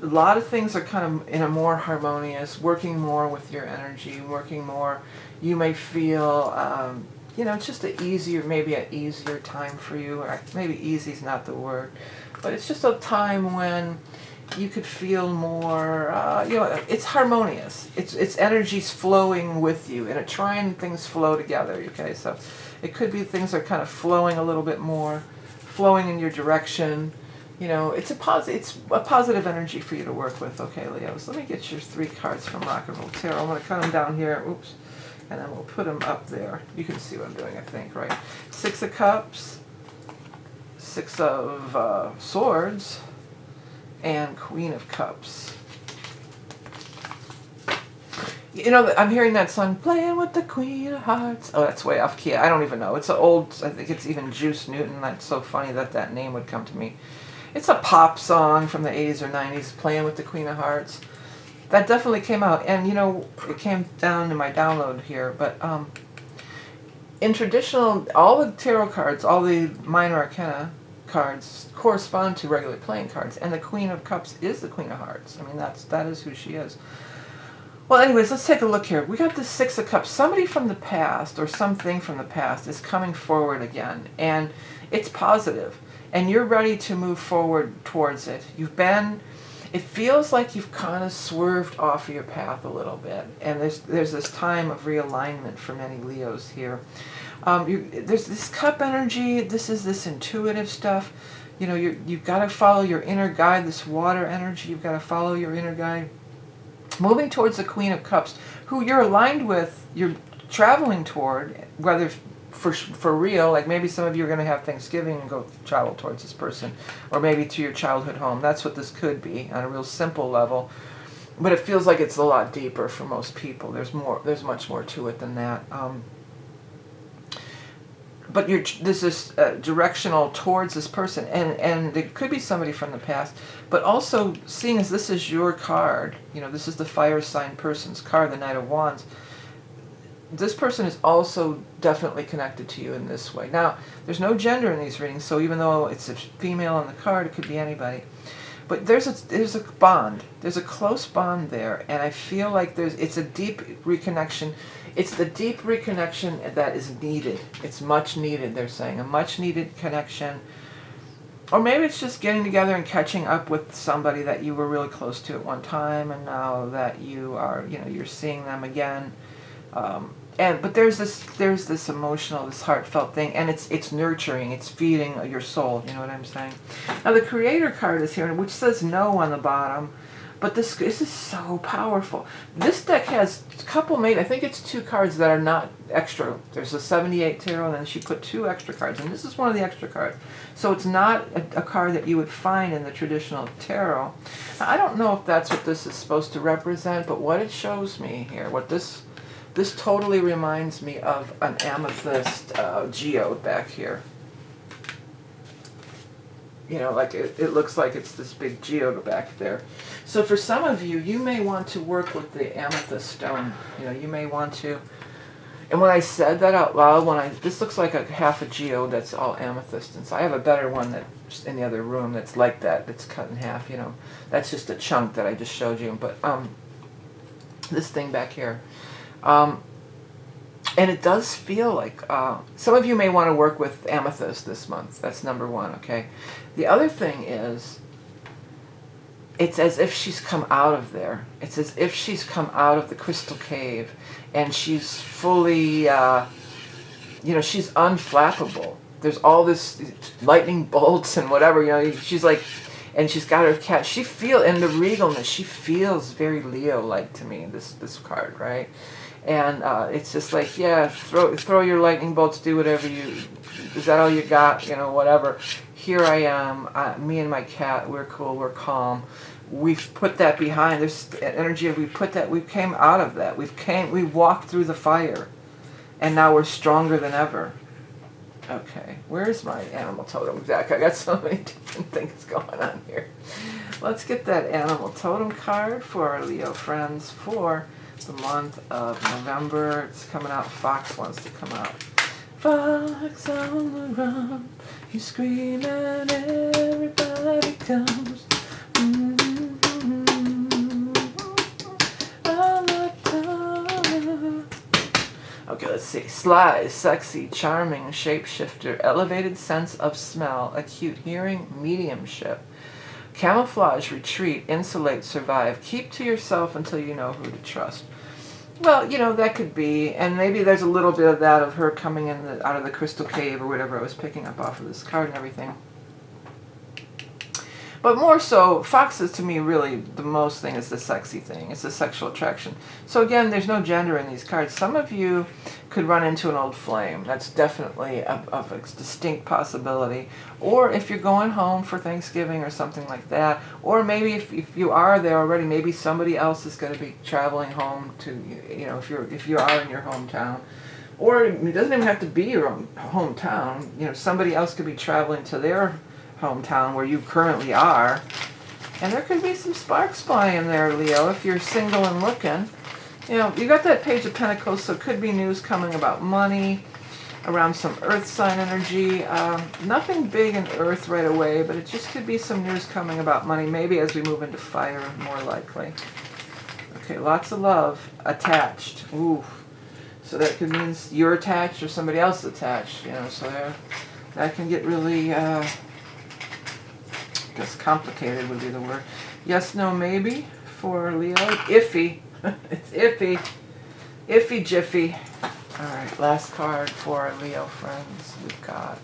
A lot of things are kind of in a more harmonious, working more with your energy, working more. You may feel, you know, it's just maybe an easier time for you. Or maybe easy is not the word, but it's just a time when you could feel more, you know, it's harmonious. It's energies flowing with you, and trying things flow together, okay? So it could be things are kind of flowing a little bit more, flowing in your direction. You know, it's a positive energy for you to work with, okay, Leos? Let me get your 3 cards from Rock and Roll Tarot. I'm going to cut them down here, oops, and then we'll put them up there. You can see what I'm doing, I think, right? 6 of Cups, 6 of Swords, and Queen of Cups. You know, I'm hearing that song, Playing with the Queen of Hearts. Oh, that's way off key. I don't even know. It's an old, I think it's even Juice Newton. That's so funny that name would come to me. It's a pop song from the 80s or 90s, Playing with the Queen of Hearts. That definitely came out. And, you know, it came down to my download here. But in traditional, all the tarot cards, all the minor arcana cards correspond to regular playing cards. And the Queen of Cups is the Queen of Hearts. I mean, that is who she is. Well, anyways, let's take a look here. We got the 6 of Cups. Somebody from the past or something from the past is coming forward again. And it's positive. And you're ready to move forward towards it. It feels like you've kind of swerved off of your path a little bit. And there's this time of realignment for many Leos here. There's this cup energy. This is this intuitive stuff. You know, you've got to follow your inner guide, this water energy. You've got to follow your inner guide. Moving towards the Queen of Cups, who you're aligned with, you're traveling toward, whether for real, like maybe some of you are going to have Thanksgiving and go travel towards this person, or maybe to your childhood home. That's what this could be on a real simple level, but it feels like it's a lot deeper for most people. There's much more to it than that. But this is directional towards this person, and it could be somebody from the past, but also seeing as this is your card, you know, this is the fire sign person's card, the Knight of Wands. This person is also definitely connected to you in this way. Now, there's no gender in these readings, so even though it's a female on the card, it could be anybody. But there's a bond. There's a close bond there, and I feel like it's a deep reconnection. It's the deep reconnection that is needed. It's much needed, they're saying. A much needed connection. Or maybe it's just getting together and catching up with somebody that you were really close to at one time, and now that you are, you know, you're seeing them again. But there's this emotional, this heartfelt thing, and it's nurturing, it's feeding your soul, you know what I'm saying? Now the Creator card is here, which says no on the bottom, But this is so powerful. This deck has a couple, maybe, I think it's 2 cards that are not extra. There's a 78 tarot, and then she put 2 extra cards, and this is one of the extra cards. So it's not a card that you would find in the traditional tarot. Now, I don't know if that's what this is supposed to represent, but what it shows me here, what this totally reminds me of an amethyst geode back here. You know, like it looks like it's this big geode back there. So for some of you, you may want to work with the amethyst stone. You know, you may want to. And when I said that out loud, this looks like a half a geode that's all amethyst. And so I have a better one that's in the other room that's like that, that's cut in half, you know. That's just a chunk that I just showed you. But this thing back here. And it does feel like, some of you may want to work with amethyst this month. That's number 1, okay? The other thing is, it's as if she's come out of there. It's as if she's come out of the crystal cave, and she's fully, you know, she's unflappable. There's all this lightning bolts and whatever, you know, she's like, and she's got her cat. She and the regalness, she feels very Leo-like to me, this card, right? And it's just like, yeah, throw your lightning bolts, do whatever is that all you got? You know, whatever. Here I am, me and my cat, we're cool, we're calm. We've put that behind. There's energy of we came out of that. We walked through the fire, and now we're stronger than ever. Okay, where's my animal totem deck? I got so many different things going on here. Let's get that animal totem card for our Leo friends for the month of November. It's coming out. Fox wants to come out. Fox on the run, you scream and everybody comes. Okay, let's see. Sly, sexy, charming, shapeshifter, elevated sense of smell, acute hearing, mediumship. Camouflage, retreat, insulate, survive. Keep to yourself until you know who to trust. Well, you know, that could be, and maybe there's a little bit of that of her coming in out of the crystal cave or whatever I was picking up off of this card and everything. But more so, Fox is to me really the most thing is the sexy thing. It's the sexual attraction. So again, there's no gender in these cards. Some of you could run into an old flame. That's definitely a distinct possibility. Or if you're going home for Thanksgiving or something like that. Or maybe if you are there already, maybe somebody else is going to be traveling home to, you know, if you are in your hometown. Or it doesn't even have to be your own hometown. You know, somebody else could be traveling to their hometown where you currently are, and there could be some sparks flying there, Leo, if you're single and looking. You know, you got that Page of Pentacles, so it could be news coming about money, around some earth sign energy. Nothing big in earth right away, but it just could be some news coming about money, maybe as we move into fire, more likely. Okay, lots of love. Attached. Ooh. So that could mean you're attached or somebody else is attached, you know, so that can get really I guess complicated would be the word. Yes, no, maybe for Leo. Iffy. It's iffy. Iffy jiffy. Alright, last card for our Leo friends. We've got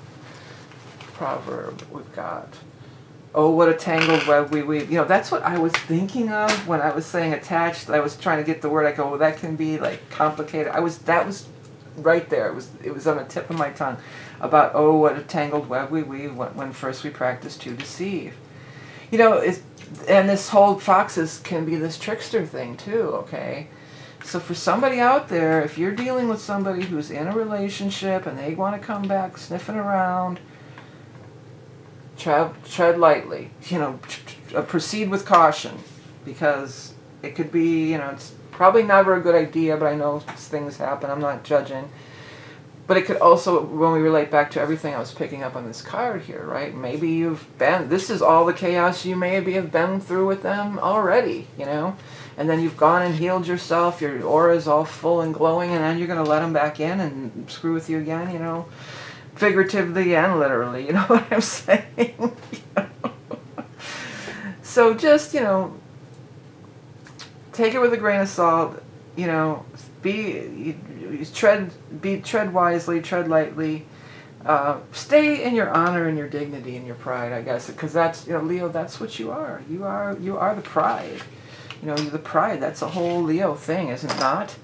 proverb. We've got, oh, what a tangled web we weave. You know, that's what I was thinking of when I was saying attached. I was trying to get the word. I go, well, that can be like complicated. That was right there. It was on the tip of my tongue. About, oh, what a tangled web we weave when first we practice to deceive. You know, and this whole foxes can be this trickster thing too, okay? So for somebody out there, if you're dealing with somebody who's in a relationship and they want to come back sniffing around, tread lightly. You know, proceed with caution, because it could be, you know, it's probably never a good idea, but I know things happen. I'm not judging. But it could also, when we relate back to everything I was picking up on this card here, right? Maybe this is all the chaos you maybe have been through with them already, you know? And then you've gone and healed yourself, your aura is all full and glowing, and then you're going to let them back in and screw with you again, you know? Figuratively and literally, you know what I'm saying? You know? So just, you know, take it with a grain of salt, you know, tread wisely, tread lightly, stay in your honor and your dignity and your pride, I guess, because that's, you know, Leo, that's what you are. You are the pride. You know, the pride, that's a whole Leo thing, is it not?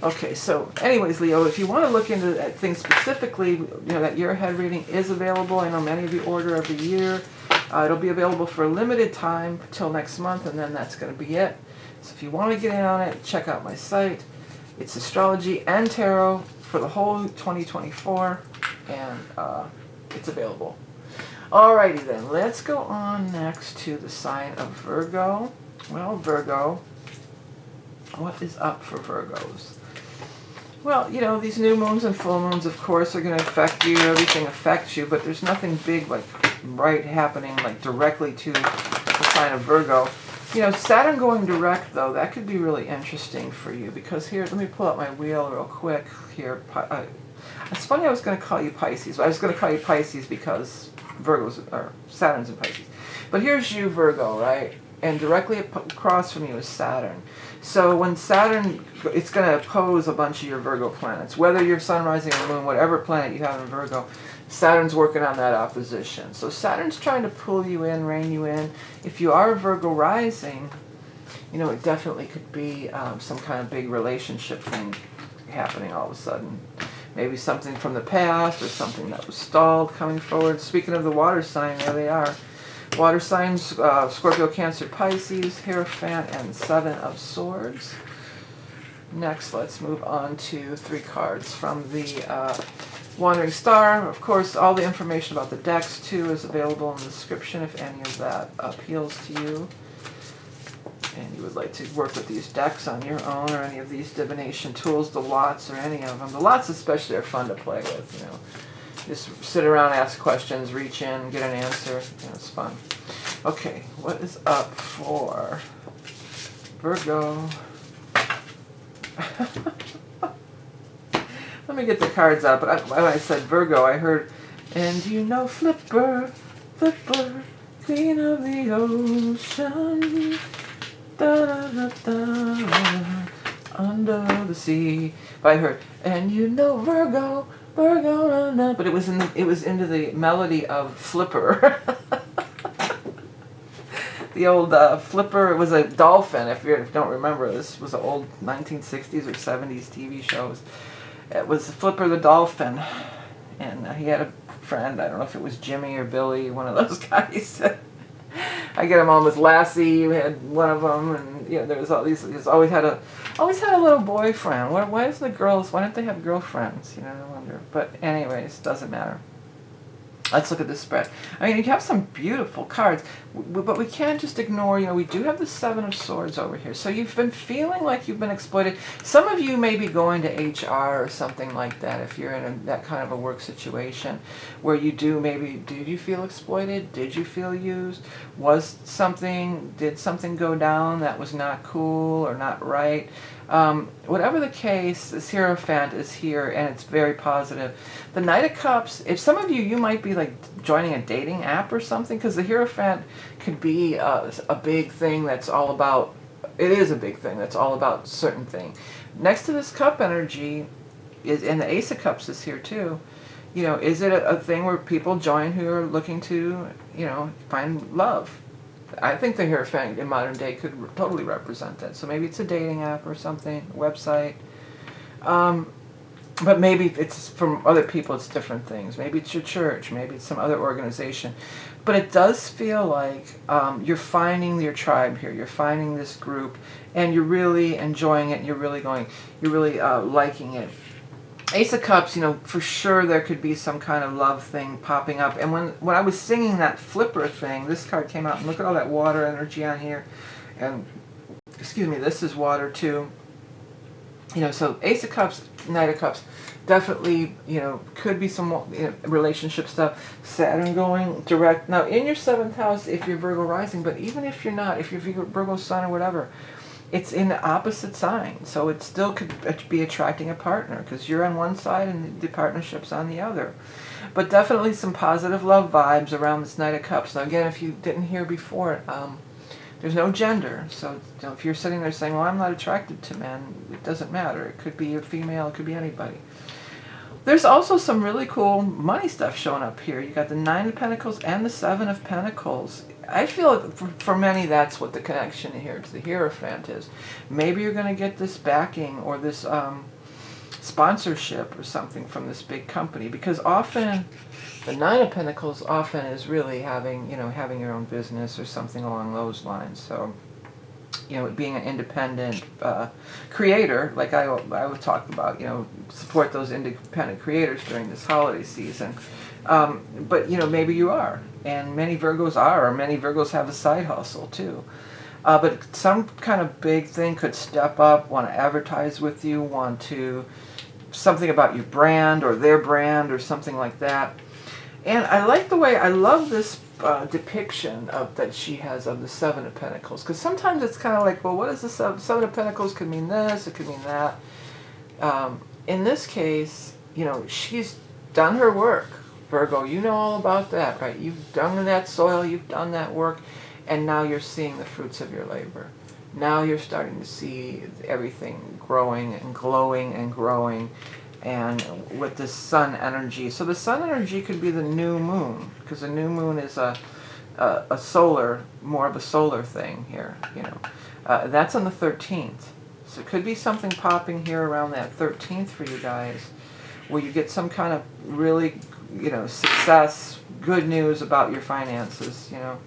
Okay, so anyways, Leo, if you want to look into that thing specifically, you know, that year ahead reading is available. I know many of you order every year. It'll be available for a limited time till next month, and then that's going to be it. So if you want to get in on it, check out my site. It's astrology and tarot for the whole 2024, and it's available. Alrighty then, let's go on next to the sign of Virgo. Well, Virgo, what is up for Virgos? Well, you know, these new moons and full moons, of course, are going to affect you. Everything affects you, but there's nothing big, like, right happening, like, directly to the sign of Virgo. You know, Saturn going direct, though, that could be really interesting for you, because here, let me pull out my wheel real quick here. It's funny I was going to call you Pisces, but I was going to call you Pisces because Saturn's in Pisces. But here's you, Virgo, right? And directly across from you is Saturn. So when Saturn, it's going to oppose a bunch of your Virgo planets. Whether you're sun, rising, or moon, whatever planet you have in Virgo, Saturn's working on that opposition. So Saturn's trying to pull you in, rein you in. If you are a Virgo rising, you know, it definitely could be some kind of big relationship thing happening all of a sudden. Maybe something from the past or something that was stalled coming forward. Speaking of the water sign, there they are. Water signs, Scorpio, Cancer, Pisces, Hierophant, and Seven of Swords. Next, let's move on to 3 cards from the Wandering Star. Of course, all the information about the decks, too, is available in the description if any of that appeals to you. And you would like to work with these decks on your own, or any of these divination tools, the lots, or any of them. The lots especially are fun to play with, you know. Just sit around, ask questions, reach in, get an answer. You know, it's fun. Okay, what is up for Virgo? Let me get the cards out. But when I said Virgo, I heard, and you know, Flipper, Flipper, Queen of the Ocean, da da da da, under the sea. But I heard, and you know, Virgo. Virgo, no, but it was into the melody of Flipper. The old Flipper, it was a dolphin, if you don't remember. This was an old 1960s or 70s TV shows. It was Flipper the dolphin, and he had a friend, I don't know if it was Jimmy or Billy, one of those guys. I get them on with Lassie, we had one of them, and you know, there was all these, he's always had a little doesn't why is the girls, why don't they have girlfriends, you know, I wonder. But anyways, doesn't matter. Let's look at this spread. I mean, you have some beautiful cards, but we can't just ignore, you know, we do have the Seven of Swords over here. So you've been feeling like you've been exploited. Some of you may be going to HR or something like that if you're in that kind of a work situation where you do maybe, did you feel exploited? Did you feel used? Did something go down that was not cool or not right? Whatever the case, this Hierophant is here, and it's very positive. The Knight of Cups, if some of you might be like joining a dating app or something, because the Hierophant could be a big thing that's all about, it is a big thing that's all about certain thing. Next to this cup energy, and the Ace of Cups is here too, you know, is it a thing where people join who are looking to, you know, find love? I think the Hierophant in modern day could totally represent that. So maybe it's a dating app or something, website. But maybe it's from other people, it's different things. Maybe it's your church, maybe it's some other organization. But it does feel like you're finding your tribe here. You're finding this group, and you're really enjoying it. And you're really liking it. Ace of Cups, you know, for sure there could be some kind of love thing popping up. And when I was singing that Flipper thing, this card came out, and look at all that water energy on here. And, excuse me, this is water too. You know, so Ace of Cups, Knight of Cups, definitely, you know, could be some, you know, relationship stuff. Saturn going direct. Now, in your 7th house, if you're Virgo rising, but even if you're not, if you're Virgo sun or whatever, it's in the opposite sign, so it still could be attracting a partner, because you're on one side and the partnership's on the other. But definitely some positive love vibes around this Knight of Cups. Now again, if you didn't hear before, there's no gender, so you know, if you're sitting there saying, well, I'm not attracted to men, it doesn't matter. It could be a female, it could be anybody. There's also some really cool money stuff showing up here. You got the 9 of Pentacles and the 7 of Pentacles I feel like for many that's what the connection here to the Hierophant is. Maybe you're going to get this backing or this sponsorship or something from this big company, because often the Nine of Pentacles often is really having, you know, having your own business or something along those lines. So, you know, being an independent creator, like I would talk about, you know, support those independent creators during this holiday season. But, you know, maybe you are, and many Virgos are, or many Virgos have a side hustle too. But some kind of big thing could step up, want to advertise with you, want to, something about your brand or their brand or something like that. And I like the way, I love this depiction of that she has of the Seven of Pentacles, because sometimes it's kind of like, well, what is the Seven of Pentacles? Could mean this, it could mean that. In this case, you know, she's done her work. Virgo, you know all about that, right? You've done that soil, you've done that work, and now you're seeing the fruits of your labor. Now you're starting to see everything growing and glowing and growing, and with the sun energy. So the sun energy could be the new moon, because the new moon is a solar, more of a solar thing here, you know. That's on the 13th. So it could be something popping here around that 13th for you guys, where you get some kind of really, you know, success, good news about your finances, you know,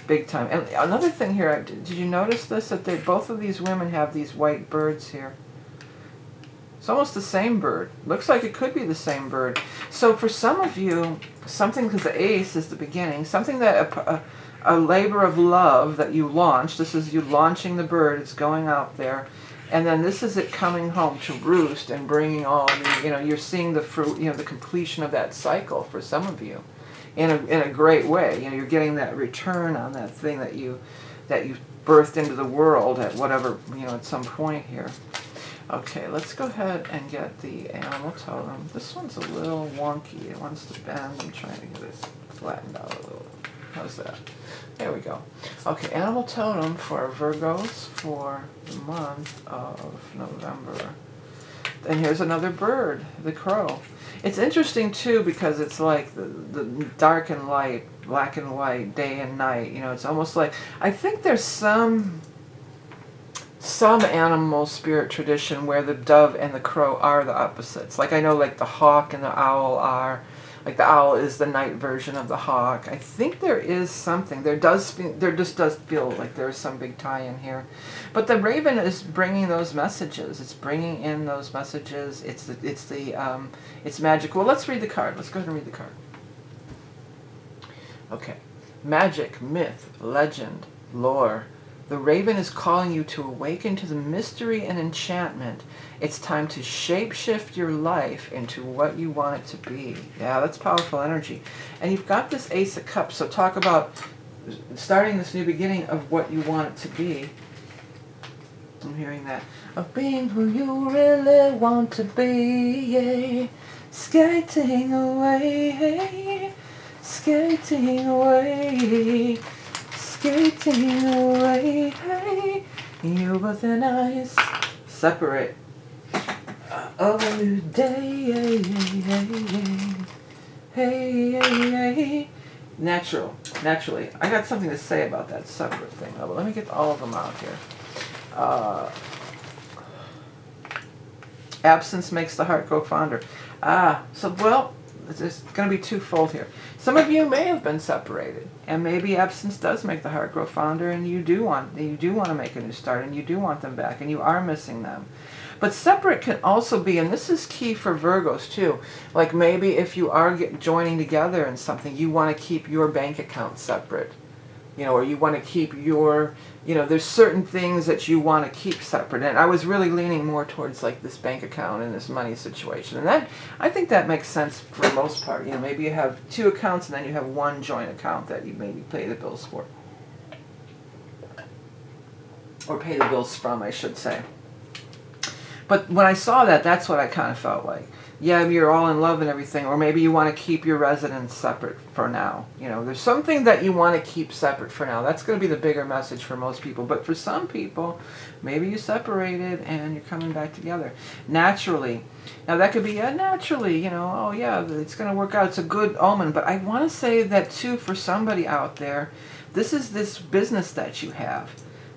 big time. And another thing here, did you notice this, that both of these women have these white birds here? It's almost the same bird. Looks like it could be the same bird. So for some of you, something, because the ace is the beginning, something that a labor of love that you launch. This is you launching the bird. It's going out there. And then this is it coming home to roost and bringing all the, you know, you're seeing the fruit, you know, the completion of that cycle for some of you in a great way. You know, you're getting that return on that thing that you birthed into the world at whatever, you know, at some point here. Okay, let's go ahead and get the animal totem. This one's a little wonky. It wants to bend. I'm trying to get it flattened out a little. How's that? There we go. Okay, animal totem for Virgos for the month of November. And here's another bird, the crow. It's interesting too, because it's like the dark and light, black and white, day and night. You know, it's almost like, I think there's some animal spirit tradition where the dove and the crow are the opposites. Like I know like the hawk and the owl are, like the owl is the night version of the hawk. I think there is something. There just does feel like there is some big tie-in here. But the raven is bringing those messages. It's bringing in those messages. It's magic. Well, let's read the card. Let's go ahead and read the card. Okay. Magic, myth, legend, lore. The raven is calling you to awaken to the mystery and enchantment. It's time to shape-shift your life into what you want it to be. Yeah, that's powerful energy. And you've got this Ace of Cups, so talk about starting this new beginning of what you want it to be. I'm hearing that. Of being who you really want to be, yeah. Skating away, skating away. Skating away, hey, you both and I separate of a new day, hey. Naturally. I got something to say about that separate thing, though, but let me get all of them out here. Absence makes the heart grow fonder. It's going to be twofold here. Some of you may have been separated, and maybe absence does make the heart grow fonder, and you do want to make a new start, and you do want them back, and you are missing them. But separate can also be, and this is key for Virgos too, like maybe if you are joining together in something, you want to keep your bank account separate. You know, or you want to keep your, you know, there's certain things that you want to keep separate. And I was really leaning more towards like this bank account and this money situation. And that, I think that makes sense for the most part. You know, maybe you have two accounts and then you have one joint account that you maybe pay the bills for. Or pay the bills from, I should say. But when I saw that, that's what I kind of felt like. Yeah, you're all in love and everything, or maybe you want to keep your residence separate for now. You know, there's something that you want to keep separate for now. That's going to be the bigger message for most people. But for some people, maybe you separated and you're coming back together. Naturally. Now that could be, naturally, you know, oh yeah, it's going to work out. It's a good omen. But I want to say that too, for somebody out there, This is this business that you have.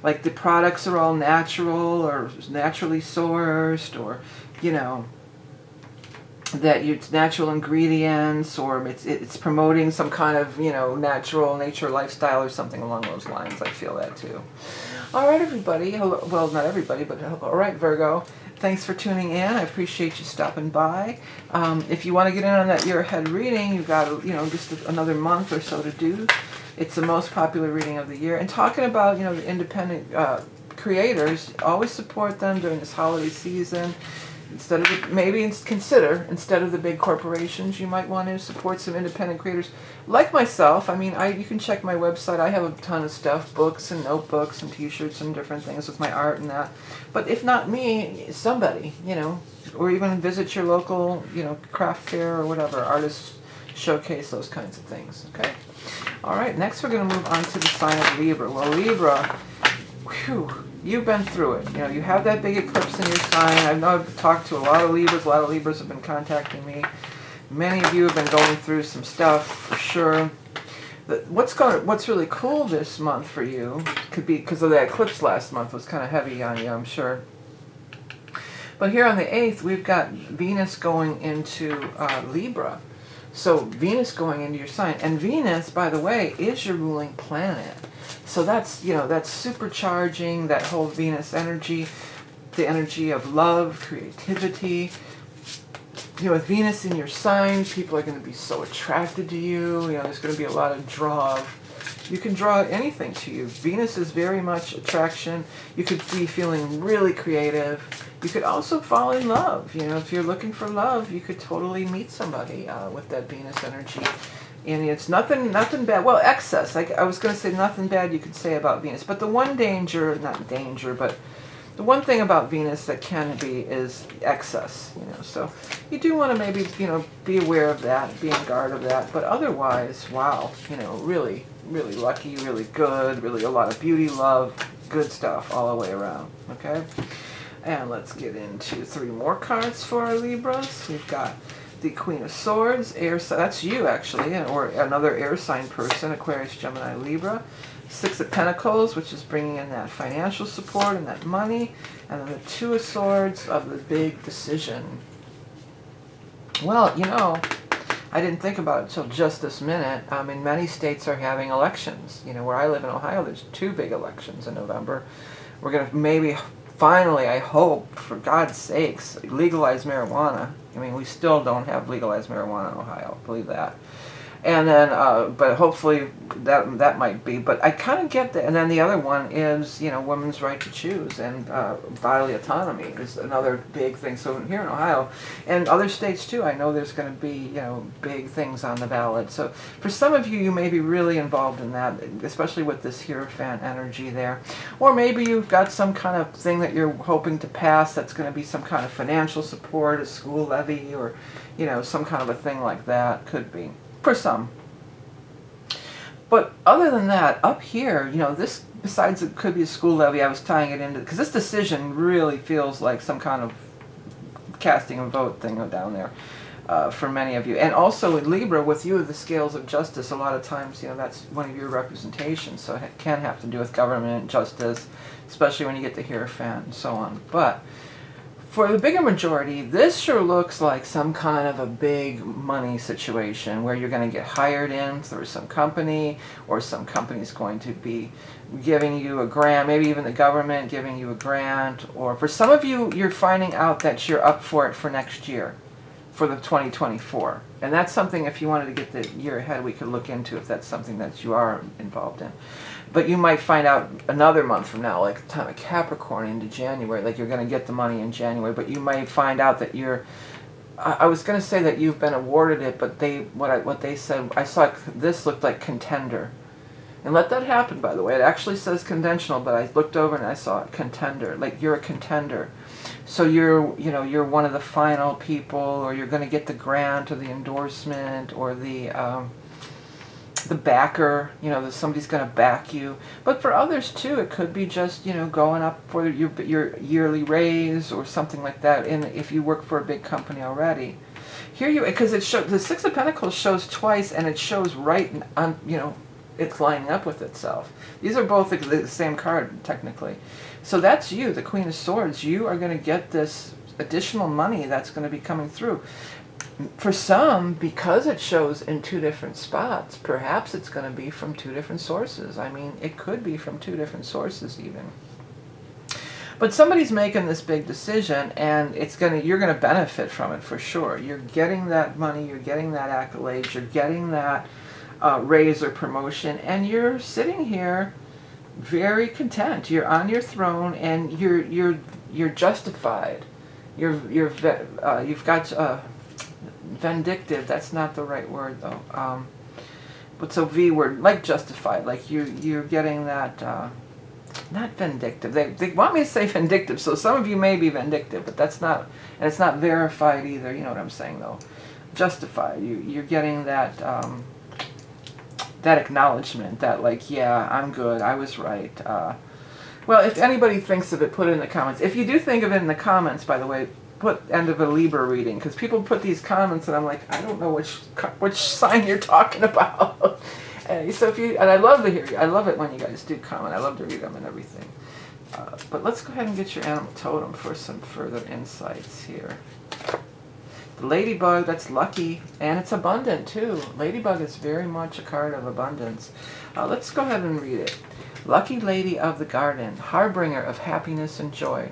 Like the products are all natural or naturally sourced, or, you know, that it's natural ingredients, or it's promoting some kind of, you know, natural nature lifestyle or something along those lines. I feel that too. All right, everybody. Hello. Well, not everybody, but all right, Virgo. Thanks for tuning in. I appreciate you stopping by. If you want to get in on that year ahead reading, you've got, you know, just another month or so to do. It's the most popular reading of the year. And talking about, you know, the independent creators, always support them during this holiday season. Instead of consider, instead of the big corporations, you might want to support some independent creators like myself. I mean, you can check my website. I have a ton of stuff, books and notebooks and t-shirts and different things with my art and that. But if not me, somebody, you know, or even visit your local, you know, craft fair or whatever, artist showcase, those kinds of things. Okay. All right. Next, we're going to move on to the sign of Libra. Well, Libra, whew. You've been through it. You know, you have that big eclipse in your sign. I know I've talked to a lot of Libras. A lot of Libras have been contacting me. Many of you have been going through some stuff for sure. What's really cool this month for you could be because of that eclipse last month was kind of heavy on you, I'm sure. But here on the 8th, we've got Venus going into Libra. So Venus going into your sign. And Venus, by the way, is your ruling planet. So that's, you know, that's supercharging that whole Venus energy, the energy of love, creativity. You know, with Venus in your sign, people are going to be so attracted to you. You know, there's going to be a lot of draw. You can draw anything to you. Venus is very much attraction. You could be feeling really creative. You could also fall in love. You know, if you're looking for love, you could totally meet somebody with that Venus energy. And it's nothing bad. Well, excess. I was going to say nothing bad you could say about Venus. But the one danger, not danger, but the one thing about Venus that can be is excess. You know, so you do want to maybe, you know, be aware of that, be on guard of that. But otherwise, wow, you know, really, really lucky, really good, really a lot of beauty, love, good stuff all the way around. Okay? And let's get into 3 more cards for our Libras. We've got the Queen of Swords, air sign, that's you actually, or another air sign person, Aquarius, Gemini, Libra. 6 of Pentacles, which is bringing in that financial support and that money. And then the 2 of Swords of the big decision. Well, you know, I didn't think about it until just this minute. In many states are having elections. You know, where I live in Ohio, there's 2 big elections in November. We're going to maybe finally, I hope, for God's sakes, legalize marijuana. I mean, we still don't have legalized marijuana in Ohio, believe that. And then, but hopefully that might be. But I kind of get that. And then the other one is, you know, women's right to choose and bodily autonomy is another big thing. So here in Ohio and other states too, I know there's going to be, you know, big things on the ballot. So for some of you, you may be really involved in that, especially with this Hierophant energy there. Or maybe you've got some kind of thing that you're hoping to pass that's going to be some kind of financial support, a school levy, or, you know, some kind of a thing like that. Could be. For some. But other than that, up here, you know, this, besides it could be a school levy, I was tying it into, because this decision really feels like some kind of casting a vote thing down there for many of you. And also in Libra, with you, the scales of justice, a lot of times, you know, that's one of your representations, so it can have to do with government, justice, especially when you get the Hierophant and so on. But for the bigger majority, this sure looks like some kind of a big money situation where you're going to get hired in through some company, or some company's going to be giving you a grant, maybe even the government giving you a grant. Or for some of you, you're finding out that you're up for it for next year, for the 2024. And that's something, if you wanted to get the year ahead, we could look into if that's something that you are involved in. But you might find out another month from now, like the time of Capricorn into January, like you're going to get the money in January, but you might find out that you're, I was going to say that you've been awarded it, but what they said, I saw this looked like contender. And let that happen, by the way. It actually says conventional, but I looked over and I saw it contender, like you're a contender. So you're, you know, you're one of the final people, or you're going to get the grant or the endorsement or the backer, you know, that somebody's going to back you. But for others too, it could be just, you know, going up for your yearly raise or something like that. And if you work for a big company already, here you, because it shows, the 6 of Pentacles shows twice, and it shows right on, you know, it's lining up with itself. These are both the same card, technically. So that's you, the Queen of Swords. You are going to get this additional money that's going to be coming through. For some, because it shows in 2 different spots, perhaps it's going to be from 2 different sources. I mean, it could be from 2 different sources even. But somebody's making this big decision, and you're gonna benefit from it for sure. You're getting that money, you're getting that accolade, you're getting that raise or promotion, and you're sitting here very content. You're on your throne, and you're justified. You've got vindictive. That's not the right word though. What's a V word? Like justified. Like you're getting that. Not vindictive. They want me to say vindictive, so some of you may be vindictive, but that's not, and it's not verified either. You know what I'm saying, though. Justified. You're getting that that acknowledgement that, like, yeah, I'm good. I was right. Well, if anybody thinks of it, put it in the comments. If you do think of it in the comments, by the way, put end of a Libra reading, because people put these comments, and I'm like, I don't know which sign you're talking about. So and I love to hear you. I love it when you guys do comment. I love to read them and everything. But let's go ahead and get your animal totem for some further insights here. The ladybug, that's lucky, and it's abundant too. Ladybug is very much a card of abundance. Let's go ahead and read it. Lucky lady of the garden, harbinger of happiness and joy.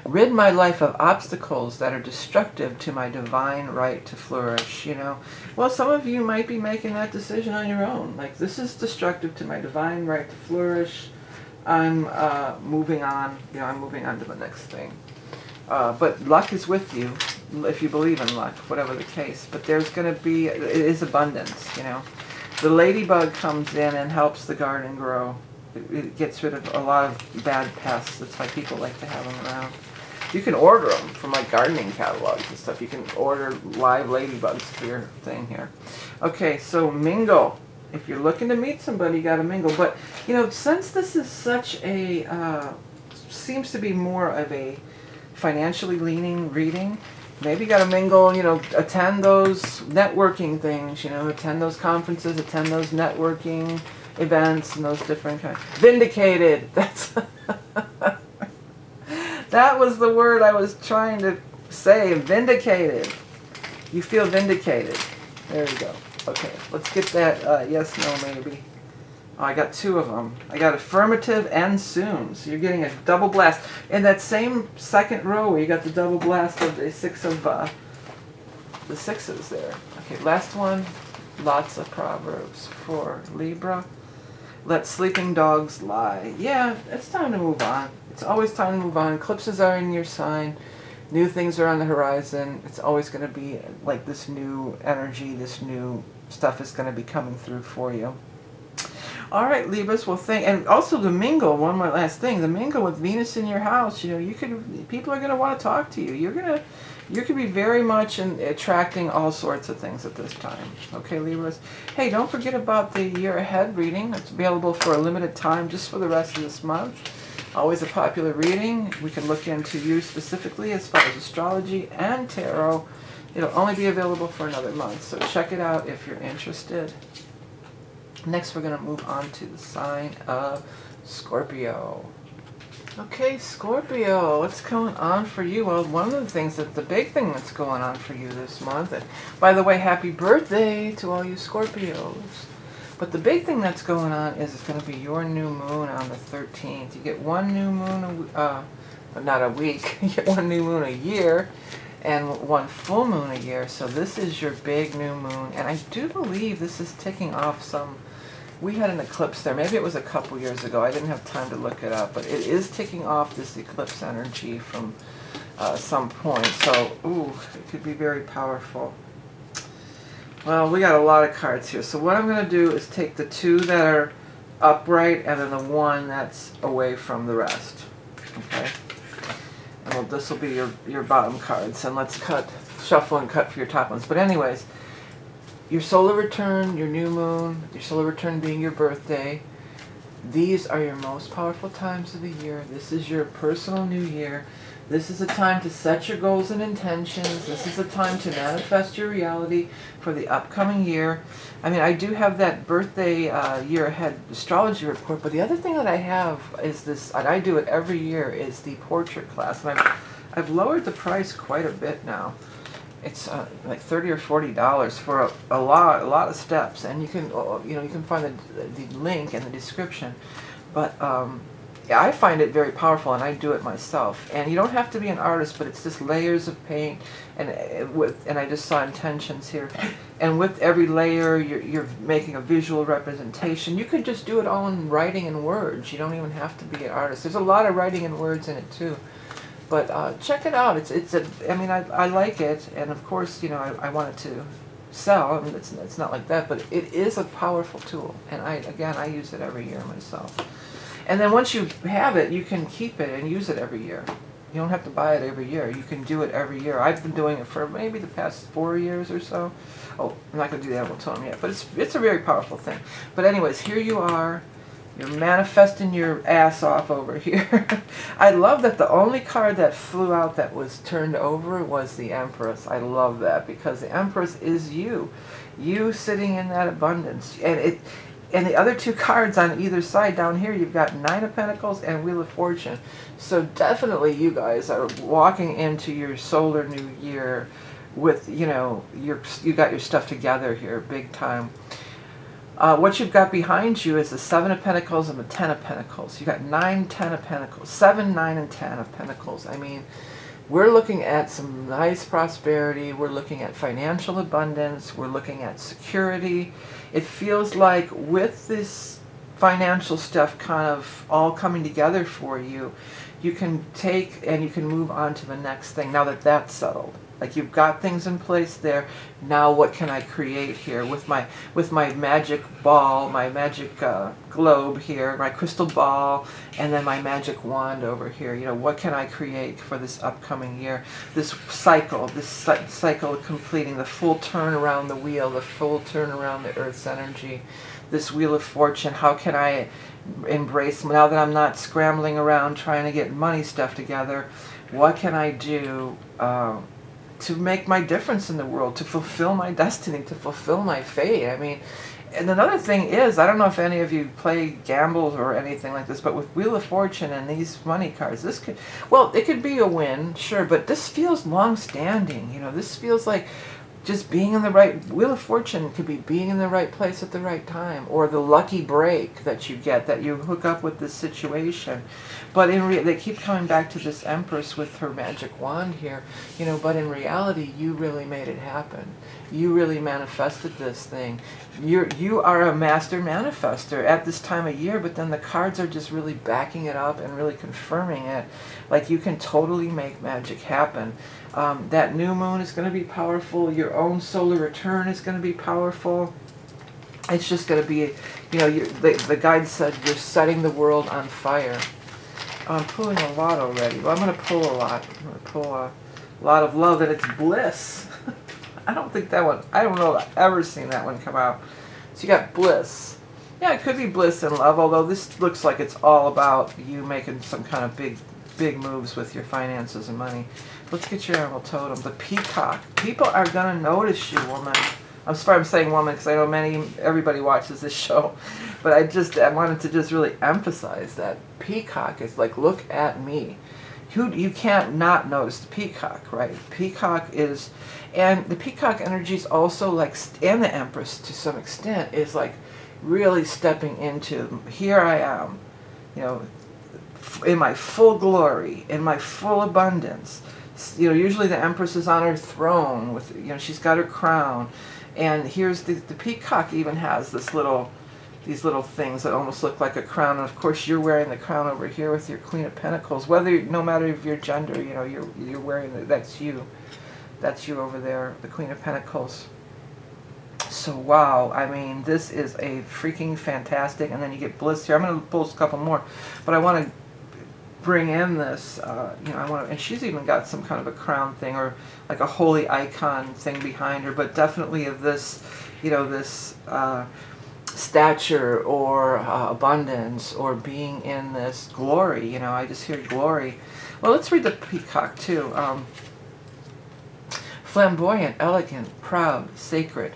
Rid my life of obstacles that are destructive to my divine right to flourish, you know. Well, some of you might be making that decision on your own. Like, this is destructive to my divine right to flourish. I'm moving on. You know, I'm moving on to the next thing. But luck is with you, if you believe in luck, whatever the case. But there's going to be, it is abundance, you know. The ladybug comes in and helps the garden grow. It gets rid of a lot of bad pests. That's why people like to have them around. You can order them from like gardening catalogs and stuff. You can order live ladybugs for your thing here. Okay, so mingle. If you're looking to meet somebody, you got to mingle. But, you know, since this is such a, seems to be more of a financially leaning reading, maybe you got to mingle, you know, attend those networking things, you know, attend those conferences, attend those networking events and those different kinds. Vindicated. That's that was the word I was trying to say. Vindicated. You feel vindicated. There you go. Okay, let's get that yes, no, maybe. Oh, I got 2 of them. I got affirmative and soon. So you're getting a double blast. In that same second row, you got the double blast of the 6 of the 6s there. Okay, last one. Lots of proverbs for Libra. Let sleeping dogs lie. Yeah, it's time to move on. It's always time to move on. Eclipses are in your sign. New things are on the horizon. It's always going to be like this new energy, this new stuff is going to be coming through for you. All right, Libras, well, and also the mingle, one more last thing, the mingle with Venus in your house, you know, people are going to want to talk to you. You could be very much attracting all sorts of things at this time. Okay, Libras? Hey, don't forget about the year ahead reading. It's available for a limited time just for the rest of this month. Always a popular reading. We can look into you specifically as far as astrology and tarot. It'll only be available for another month, so check it out if you're interested. Next, we're going to move on to the sign of Scorpio. Okay, Scorpio, what's going on for you? Well, one of the things, the big thing that's going on for you this month, and by the way, happy birthday to all you Scorpios. But the big thing that's going on is it's going to be your new moon on the 13th. You get one new moon, not a week, you get one new moon a year, and one full moon a year. So this is your big new moon, and I do believe this is ticking off some. We had an eclipse there. Maybe it was a couple years ago. I didn't have time to look it up, but it is ticking off this eclipse energy from some point. So, ooh, it could be very powerful. Well, we got a lot of cards here. So what I'm going to do is take the 2 that are upright and then the 1 that's away from the rest. Okay? And well, this will be your bottom cards. And let's shuffle and cut for your top ones. But anyways, your solar return, your new moon, your solar return being your birthday, these are your most powerful times of the year. This is your personal new year. This is a time to set your goals and intentions. This is a time to manifest your reality for the upcoming year. I mean, I do have that birthday year ahead astrology report, but the other thing that I have is this, and I do it every year, is the portrait class. And I've lowered the price quite a bit now. It's like $30 or $40 for a lot of steps, and you can find the link in the description. But yeah, I find it very powerful, and I do it myself. And you don't have to be an artist, but it's just layers of paint, and I just saw intentions here. And with every layer, you're making a visual representation. You could just do it all in writing and words. You don't even have to be an artist. There's a lot of writing and words in it too. But check it out. I mean, I like it, and of course, you know, I want it to sell. I mean, it's not like that, but it is a powerful tool, and I use it every year myself. And then once you have it, you can keep it and use it every year. You don't have to buy it every year. You can do it every year. I've been doing it for maybe the past 4 years or so. Oh, I'm not going to do that. I won't tell them yet. But it's a very powerful thing. But anyways, here you are. You're manifesting your ass off over here. I love that the only card that flew out that was turned over was the Empress. I love that because the Empress is you. You sitting in that abundance. And the other two cards on either side down here, you've got Nine of Pentacles and Wheel of Fortune. So definitely you guys are walking into your solar new year with, you know, you got your stuff together here, big time. What you've got behind you is the Seven of Pentacles and the Ten of Pentacles. You've got 9, 10 of Pentacles, 7, 9, and 10 of Pentacles. I mean, we're looking at some nice prosperity. We're looking at financial abundance. We're looking at security. It feels like with this financial stuff kind of all coming together for you, you can take and you can move on to the next thing now that that's settled. Like you've got things in place there. Now what can I create here with my magic ball, my magic globe here, my crystal ball, and then my magic wand over here. You know, what can I create for this upcoming year? This cycle of completing the full turn around the wheel, the full turn around the Earth's energy, this Wheel of Fortune. How can I embrace, now that I'm not scrambling around trying to get money stuff together, what can I do to make my difference in the world, to fulfill my destiny, to fulfill my fate? I mean, and another thing is, I don't know if any of you play gambles or anything like this, but with Wheel of Fortune and these money cards, this could, well, it could be a win, sure, but this feels long-standing. You know, this feels like just being in the right, Wheel of Fortune could be being in the right place at the right time, or the lucky break that you get, that you hook up with this situation. But they keep coming back to this Empress with her magic wand here, you know, but in reality, you really made it happen. You really manifested this thing. You are a master manifester at this time of year, but then the cards are just really backing it up and really confirming it. Like you can totally make magic happen. That new moon is going to be powerful. Your own solar return is going to be powerful. It's just going to be, you know, the guide said you're setting the world on fire. I'm pulling a lot already. Well, I'm going to pull a lot. I'm going to pull a lot of love, and it's bliss. I don't think that one, I don't know if I've ever seen that one come out. So you got bliss. Yeah, it could be bliss and love, although this looks like it's all about you making some kind of big moves with your finances and money. Let's get your animal totem. The peacock. People are going to notice you, woman. I'm sorry I'm saying woman because I know everybody watches this show. But I wanted to just really emphasize that peacock is like, look at me. You can't not notice the peacock, right? Peacock is, and the peacock energy is also like, and the Empress to some extent is like really stepping into, here I am, you know, in my full glory, in my full abundance. You know, usually the Empress is on her throne with, you know, she's got her crown, and here's the peacock even has these little things that almost look like a crown, and of course you're wearing the crown over here with your Queen of Pentacles. No matter of your gender, you know, you're wearing that's you over there, the Queen of Pentacles. So wow, I mean, this is a freaking fantastic. And then you get bliss here. I'm going to pull a couple more, but I want to bring in this, you know, and she's even got some kind of a crown thing or like a holy icon thing behind her, but definitely of this, you know, this stature or abundance or being in this glory. You know, I just hear glory. Well, let's read the peacock too. Flamboyant, elegant, proud, sacred,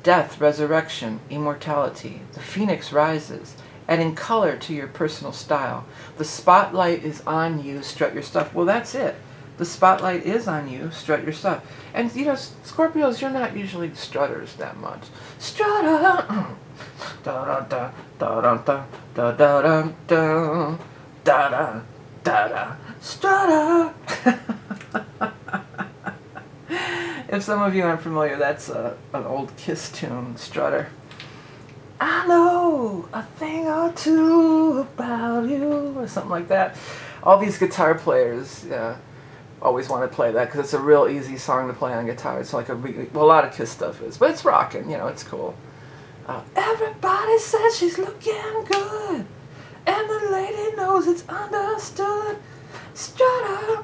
death, resurrection, immortality. The phoenix rises, adding color to your personal style. The spotlight is on you, strut your stuff. Well, that's it. The spotlight is on you, strut your stuff. And, you know, Scorpios, you're not usually strutters that much. Strutter! Da-da-da, da-da-da, da-da-da, da-da, da-da, strutter! If some of you aren't familiar, that's an old Kiss tune, Strutter. I know a thing or two about you, or something like that. All these guitar players always want to play that because it's a real easy song to play on guitar. It's like well, a lot of Kiss stuff is, but it's rocking, you know, it's cool. Everybody says she's looking good, and the lady knows it's understood. Strutter.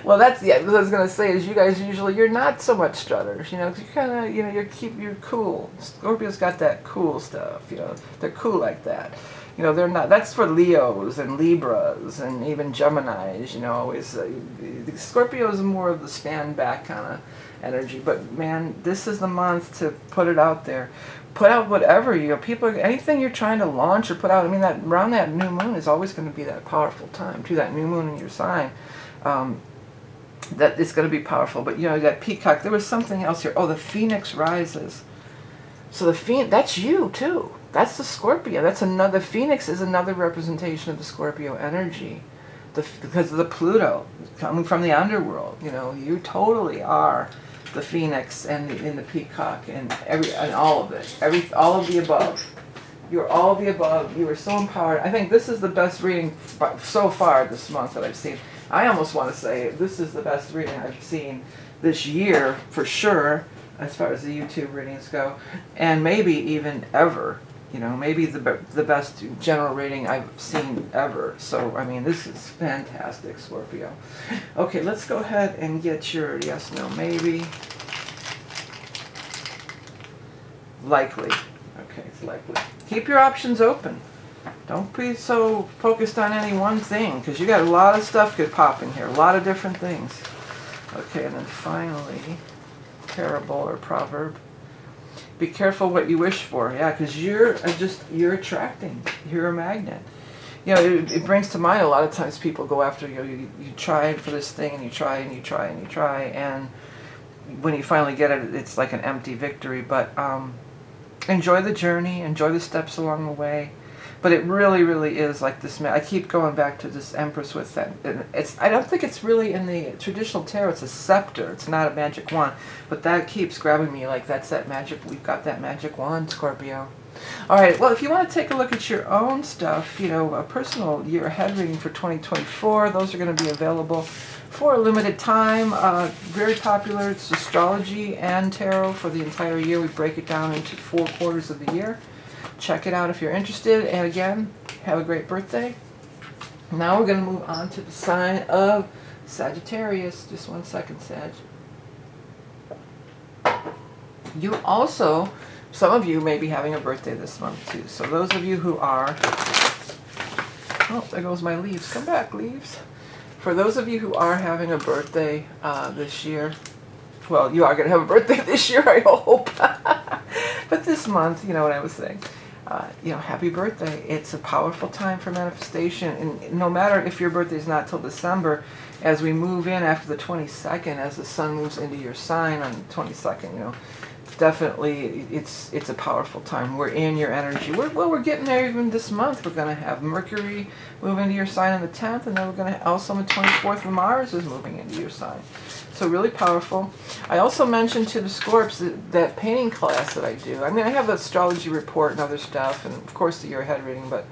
Well, that's, yeah, what I was gonna say is you guys usually, you're not so much strutters, you know, 'cause you kind of, you know, you're cool. Scorpio's got that cool stuff, you know, they're cool like that. You know, they're not, that's for Leos and Libras and even Geminis, you know, always, Scorpio is more of the stand back kind of energy, but man, this is the month to put it out there. Put out whatever, you know, people, anything you're trying to launch or put out, I mean, that around that new moon is always going to be that powerful time, too, that new moon in your sign. That it's going to be powerful, but you know, that peacock, there was something else here. Oh, the phoenix rises. So the that's you too. That's the Scorpio. That's another, phoenix is another representation of the Scorpio energy. Because of the Pluto coming from the underworld, you know, you totally are the phoenix and the peacock and all of it, all of the above. You're all of the above. You are so empowered. I think this is the best reading so far this month that I've seen. I almost want to say this is the best reading I've seen this year for sure, as far as the YouTube readings go, and maybe even ever. You know, maybe the best general reading I've seen ever. So, I mean, this is fantastic, Scorpio. Okay, let's go ahead and get your yes, no, maybe. Likely. Okay, it's likely. Keep your options open. Don't be so focused on any one thing, because you got a lot of stuff good popping here, a lot of different things. Okay, and then finally, parable or proverb. Be careful what you wish for. Yeah, because you're attracting. You're a magnet. You know, it brings to mind a lot of times people go after, you know, you try for this thing and you try and you try and you try, and when you finally get it, it's like an empty victory. But enjoy the journey, enjoy the steps along the way. But it really, really is like this. I keep going back to this Empress with that. I don't think it's really in the traditional tarot. It's a scepter. It's not a magic wand. But that keeps grabbing me. Like that's that magic. We've got that magic wand, Scorpio. All right. Well, if you want to take a look at your own stuff, you know, a personal year ahead reading for 2024, those are going to be available for a limited time. Very popular. It's astrology and tarot for the entire year. We break it down into 4 quarters of the year. Check it out if you're interested. And again, have a great birthday. Now we're going to move on to the sign of Sagittarius. Just 1 second, Sag. You also, some of you may be having a birthday this month too. So those of you who are, oh, there goes my leaves. Come back, leaves. For those of you who are having a birthday this year, well, you are going to have a birthday this year, I hope. But this month, you know what I was saying. You know, happy birthday. It's a powerful time for manifestation. And no matter if your birthday is not till December, as we move in after the 22nd, as the sun moves into your sign on the 22nd, you know, definitely it's a powerful time. We're in your energy. We're getting there even this month. We're going to have Mercury move into your sign on the 10th, and then we're going to also on the 24th, Mars is moving into your sign. So really powerful. I also mentioned to the Scorps that painting class that I do. I mean, I have an astrology report and other stuff, and of course the year ahead reading, but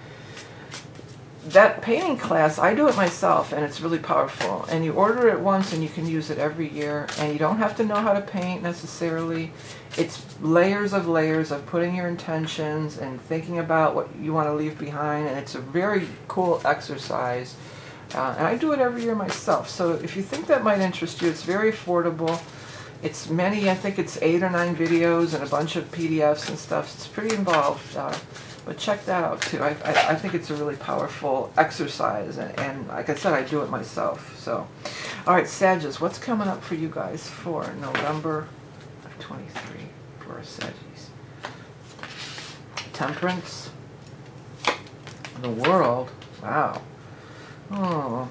that painting class, I do it myself, and it's really powerful. And you order it once, and you can use it every year, and you don't have to know how to paint necessarily. It's layers of putting your intentions and thinking about what you want to leave behind, and it's a very cool exercise And I do it every year myself. So if you think that might interest you, it's very affordable. It's many, I think it's 8 or 9 videos and a bunch of PDFs and stuff. It's pretty involved. But check that out too. I think it's a really powerful exercise. And like I said, I do it myself. So, all right, Sagittarius, what's coming up for you guys for November of 23 for our Sagittarius? Temperance. The World. Wow. Oh,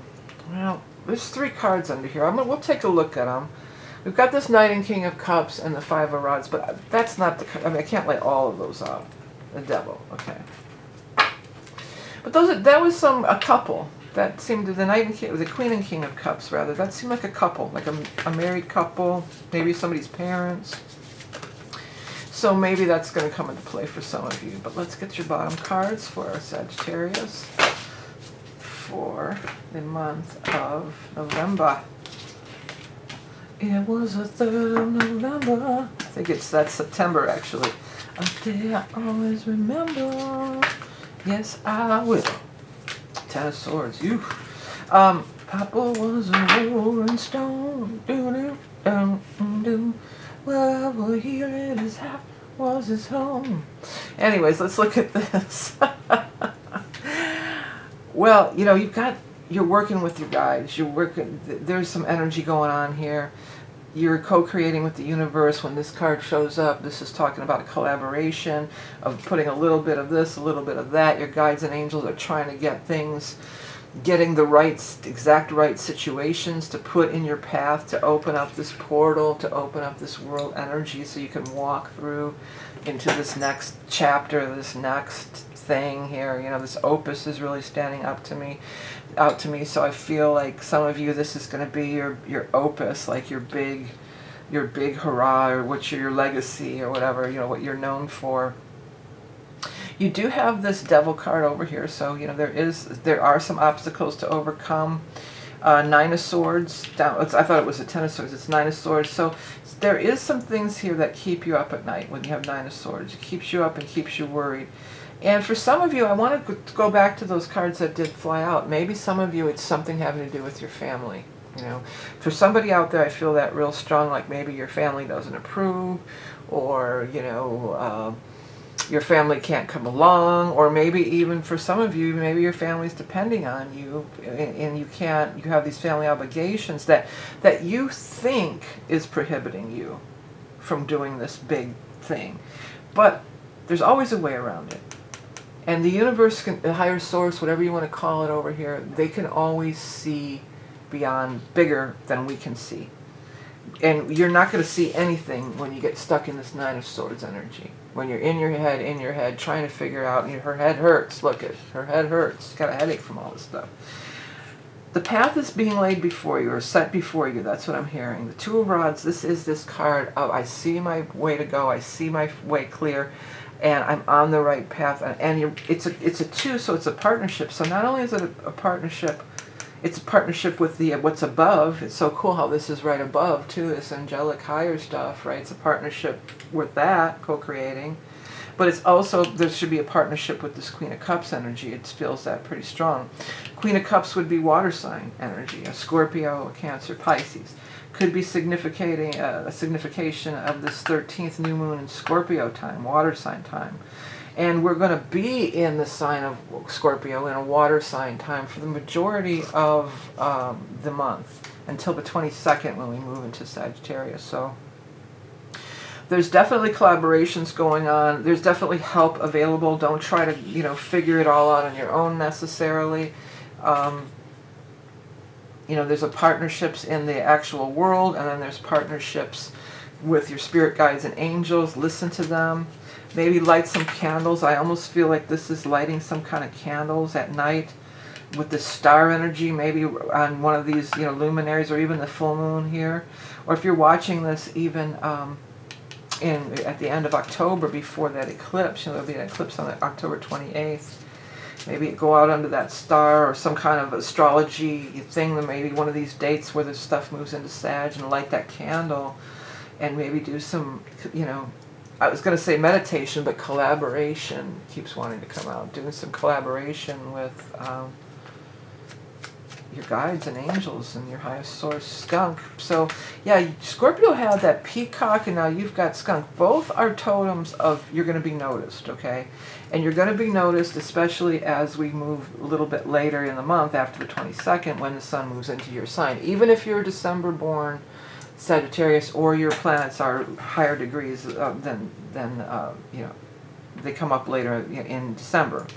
well, there's 3 cards under here. We'll take a look at them. We've got this Knight and King of Cups and the 5 of Rods, but that's not the... I mean, I can't lay all of those out. The Devil, okay. But that was a couple. That seemed to... The Knight and King... The Queen and King of Cups, rather. That seemed like a couple. Like a married couple. Maybe somebody's parents. So maybe that's going to come into play for some of you. But let's get your bottom cards for our Sagittarius for the month of November. It was the 3rd of November. I think that's September, actually. A day I always remember. Yes, I will. 10 of Swords. You. Papa was a rolling stone. Do-do-do-do. Wherever he lit his hat was his home. Anyways, let's look at this. Well, you know, you're working with your guides. There's some energy going on here. You're co-creating with the universe. When this card shows up, this is talking about a collaboration of putting a little bit of this, a little bit of that. Your guides and angels are trying to get things, getting the exact right situations to put in your path to open up this portal, to open up this world energy so you can walk through into this next chapter, this next thing here. You know, this opus is really standing out to me. So I feel like some of you, this is going to be your opus, like your big hurrah, or what's your legacy, or whatever, you know, what you're known for. You do have this Devil card over here, so you know there are some obstacles to overcome. 9 of Swords down. I thought it was a 10 of Swords. It's 9 of Swords. So there is some things here that keep you up at night when you have 9 of Swords. It keeps you up and keeps you worried. And for some of you, I want to go back to those cards that did fly out. Maybe some of you, it's something having to do with your family. You know, for somebody out there, I feel that real strong. Like maybe your family doesn't approve, or you know. Your family can't come along, or maybe even for some of you, maybe your family's depending on you, and you have these family obligations that you think is prohibiting you from doing this big thing. But there's always a way around it. And the universe, the higher source, whatever you want to call it over here, they can always see beyond, bigger than we can see. And you're not going to see anything when you get stuck in this 9 of Swords energy. When you're in your head, trying to figure out, and her head hurts. Look at her head hurts. She's got a headache from all this stuff. The path is being laid before you, or set before you. That's what I'm hearing. The 2 of Rods, this is this card of I see my way to go. I see my way clear, and I'm on the right path. And it's a 2, so it's a partnership. So not only is it a partnership, it's a partnership with the what's above. It's so cool how this is right above too, this angelic higher stuff, right? It's a partnership with that, co-creating. But it's also, there should be a partnership with this Queen of Cups energy. It feels that pretty strong. Queen of Cups would be water sign energy, a Scorpio, a Cancer, Pisces. Could be significating a signification of this 13th new moon in Scorpio time, water sign time. And we're going to be in the sign of Scorpio in a water sign time for the majority of the month until the 22nd when we move into Sagittarius. So there's definitely collaborations going on. There's definitely help available. Don't try to, you know, figure it all out on your own necessarily. You know, there's partnerships in the actual world, and then there's partnerships with your spirit guides and angels. Listen to them. Maybe light some candles. I almost feel like this is lighting some kind of candles at night with the star energy, maybe on one of these, you know, luminaries, or even the full moon here. Or if you're watching this even at the end of October before that eclipse, you know, there'll be an eclipse on October 28th. Maybe go out under that star, or some kind of astrology thing, maybe one of these dates where this stuff moves into Sag, and light that candle and maybe do some, you know, I was going to say meditation, but collaboration keeps wanting to come out. Doing some collaboration with, your guides and angels and your highest source, skunk. So yeah, Scorpio had that peacock and now you've got skunk. Both are totems of you're going to be noticed, okay? And you're going to be noticed especially as we move a little bit later in the month after the 22nd when the sun moves into your sign. Even if you're December born Sagittarius or your planets are higher degrees than you know, they come up later in December.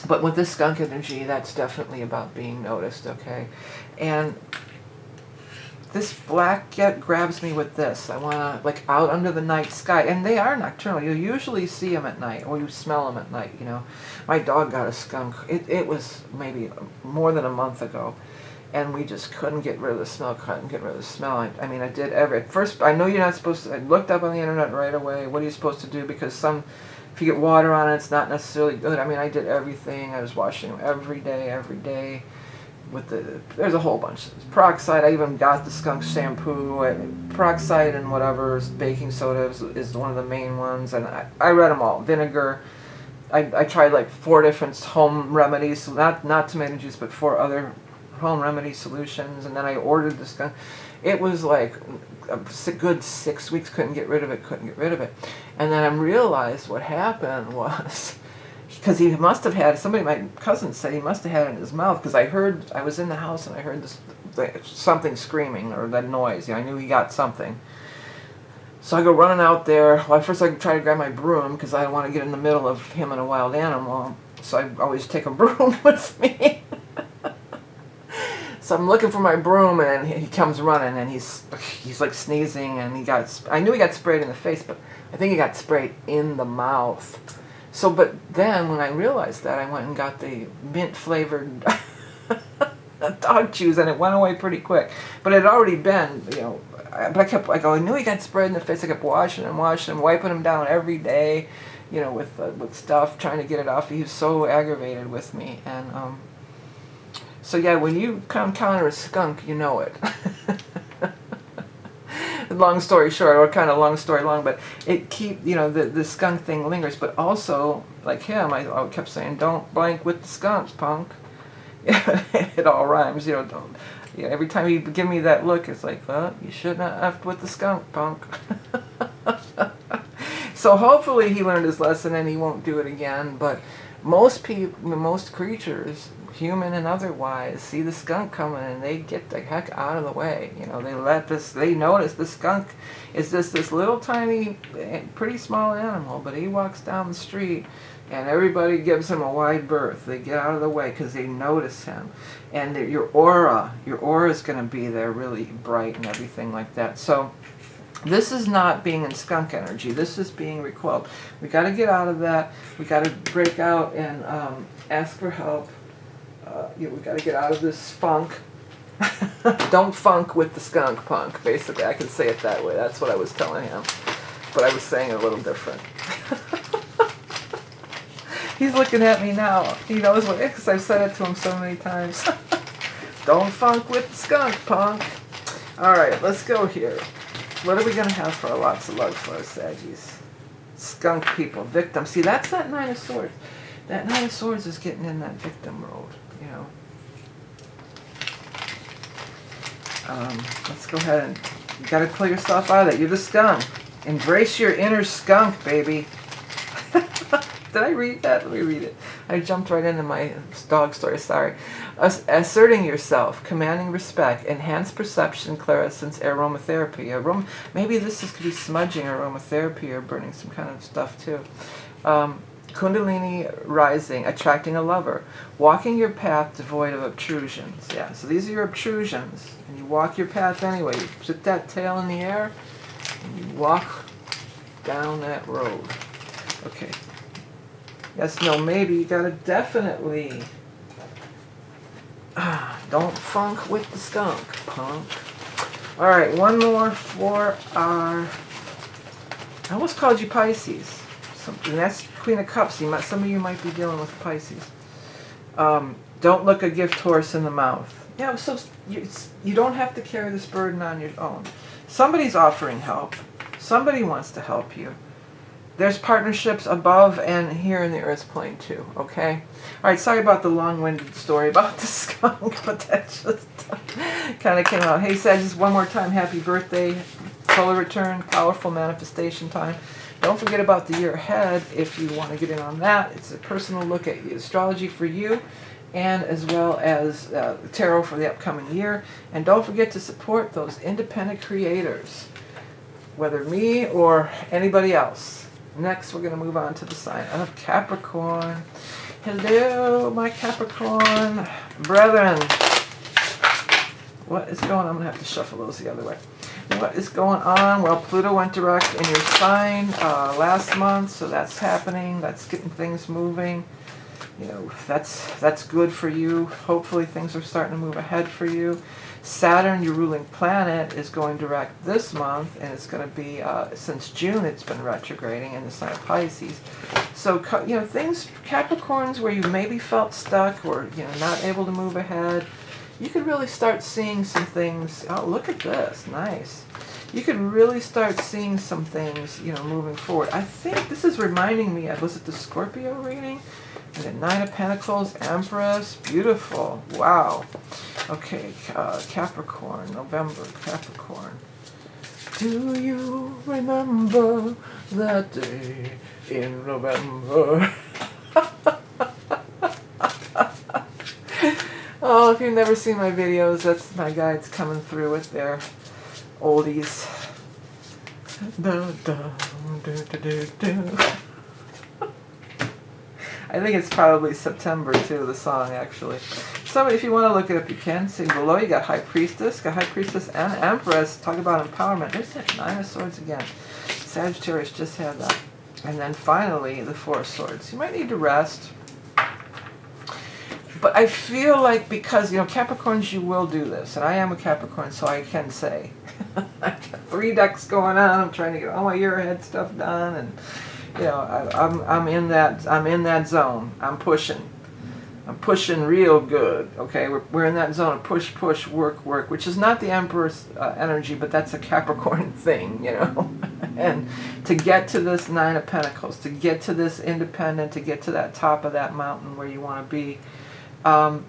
But with this skunk energy, that's definitely about being noticed, okay? And this black cat grabs me with this. I want to, like, out under the night sky. And they are nocturnal. You usually see them at night, or you smell them at night, you know. My dog got a skunk. It was maybe more than a month ago. And we just couldn't get rid of the smell, I mean, I did at first, I know you're not supposed to, I looked up on the internet right away, what are you supposed to do? Because if you get water on it, it's not necessarily good. I mean, I did everything. I was washing them every day. There's a whole bunch. Peroxide, I even got the skunk shampoo. Peroxide and whatever, baking soda is one of the main ones. And I read them all. Vinegar. I tried like 4 different home remedies, not tomato juice, but 4 other home remedy solutions. And then I ordered the skunk. It was like a good 6 weeks, couldn't get rid of it. And then I realized what happened was, because he must have had, my cousin said he must have had it in his mouth, because I was in the house and I heard something screaming, or that noise, I knew he got something. So I go running out there. Well, at first I try to grab my broom, because I don't want to get in the middle of him and a wild animal, so I always take a broom with me. So I'm looking for my broom, and he comes running, and he's like sneezing, and I knew he got sprayed in the face, but I think he got sprayed in the mouth. So, but then when I realized that, I went and got the mint-flavored dog chews, and it went away pretty quick. But it had already been, you know, but I knew he got sprayed in the face. I kept washing him, wiping him down every day, you know, with stuff, trying to get it off. He was so aggravated with me, and so yeah, when you encounter a skunk, you know it. Long story short, or kind of long story long, but the skunk thing lingers. But also, like him, I kept saying, don't blank with the skunk, punk. It all rhymes, you know. Don't. Yeah, every time he give me that look, it's like, well, you shouldn't have effed with the skunk, punk. So hopefully he learned his lesson and he won't do it again. But most creatures, human and otherwise, see the skunk coming and they get the heck out of the way. You know, they notice the skunk is just this little tiny, pretty small animal, but he walks down the street and everybody gives him a wide berth. They get out of the way because they notice him. And your aura is going to be there really bright and everything like that. So this is not being in skunk energy. This is being recoiled. We got to get out of that. We got to break out and ask for help. We got to get out of this funk. Don't funk with the skunk, punk. Basically, I can say it that way. That's what I was telling him. But I was saying it a little different. He's looking at me now. He knows what, because I've said it to him so many times. Don't funk with the skunk, punk. Alright, let's go here. What are we going to have for lots of love for our Saggies? Skunk people, victim. See, that's that Nine of Swords. That Nine of Swords is getting in that victim road, you know. Let's go ahead and, you got to pull yourself out of that. You're the skunk. Embrace your inner skunk, baby. Did I read that? Let me read it. I jumped right into my dog story, sorry. Asserting yourself, commanding respect, enhanced perception, clairessence, aromatherapy. Maybe this could be smudging, aromatherapy, or burning some kind of stuff too. Kundalini rising, attracting a lover. Walking your path devoid of obtrusions. Yeah, so these are your obtrusions. And you walk your path anyway. You put that tail in the air, and you walk down that road. Okay. Yes, no, maybe. You gotta definitely... don't funk with the skunk, punk. Alright, one more for our... I almost called you Pisces. And that's Queen of Cups. Some of you might be dealing with Pisces. Don't look a gift horse in the mouth. Yeah, so you don't have to carry this burden on your own. Somebody's offering help. Somebody wants to help you. there's partnerships above and here in the earth plane too, okay? All right, sorry about the long-winded story about the skunk, but that just kind of came out. Hey, Sag, just one more time, happy birthday. Solar return, powerful manifestation time. Don't forget about the year ahead if you want to get in on that. It's a personal look at astrology for you, and as well as tarot for the upcoming year. And don't forget to support those independent creators, whether me or anybody else. Next, we're going to move on to the sign of Capricorn. Hello, my Capricorn brethren. What is going on? I'm going to have to shuffle those the other way. What is going on? Well, Pluto went direct in your sign last month, so that's happening. That's getting things moving. You know, that's good for you. Hopefully things are starting to move ahead for you. Saturn, your ruling planet, is going direct this month, and it's going to be, since June, it's been retrograding in the sign of Pisces. So, you know, things, Capricorns, where you maybe felt stuck or, you know, not able to move ahead, you could really start seeing some things. Oh, look at this. Nice. You could really start seeing some things, you know, moving forward. I think this is reminding me of, was it the Scorpio reading? And the Nine of Pentacles, Empress, beautiful. Wow. Okay, Capricorn, November, Capricorn. Do you remember that day in November? Oh, if you've never seen my videos, that's my guides coming through with their oldies. Da, da, da, da, da, da. I think it's probably September too, the song actually. So if you want to look it up, you can. See below, you got High Priestess and Empress. Talk about empowerment. There's that Nine of Swords again. Sagittarius just had that. And then finally, the Four of Swords. You might need to rest. But I feel like because, you know, Capricorns, you will do this. And I am a Capricorn, so I can say. I got 3 decks going on. I'm trying to get all my year ahead stuff done. And, you know, I'm in that zone. I'm pushing real good. Okay, we're in that zone of push, work, which is not the Emperor's energy, but that's a Capricorn thing, you know. And to get to this Nine of Pentacles, to get to this independent, to get to that top of that mountain where you want to be, and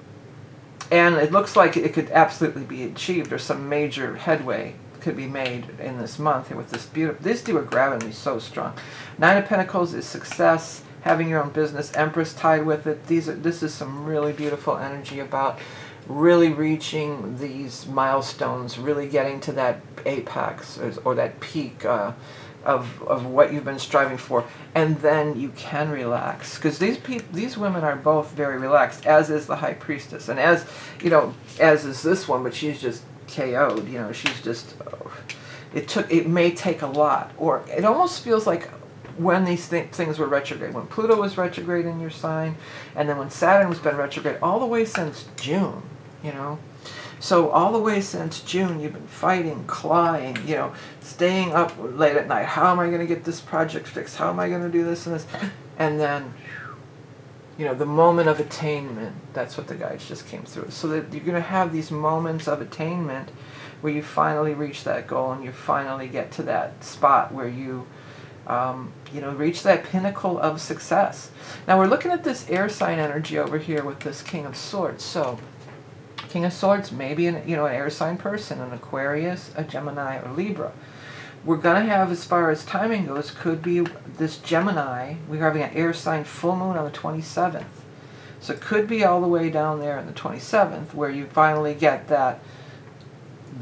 it looks like it could absolutely be achieved, or some major headway could be made in this month with this beautiful. These two are grabbing me so strong. Nine of Pentacles is success, having your own business. Empress tied with it. This is some really beautiful energy about really reaching these milestones, really getting to that apex or that peak of what you've been striving for, and then you can relax, because these women are both very relaxed, as is the High Priestess, and as you know, as is this one, but she's just KO'd. You know, she's just. It may take a lot, or it almost feels like when these things were retrograde, when Pluto was retrograde in your sign, and then when Saturn has been retrograde all the way since June. You know. So all the way since June, you've been fighting, clawing, you know, staying up late at night. How am I going to get this project fixed? How am I going to do this and this? And then, you know, the moment of attainment, that's what the guides just came through. So that you're going to have these moments of attainment where you finally reach that goal and you finally get to that spot where you, you know, reach that pinnacle of success. Now we're looking at this air sign energy over here with this King of Swords. So King of Swords, maybe an air sign person, an Aquarius, a Gemini, or Libra. We're going to have, as far as timing goes, could be this Gemini. We're having an air sign full moon on the 27th. So it could be all the way down there on the 27th where you finally get that,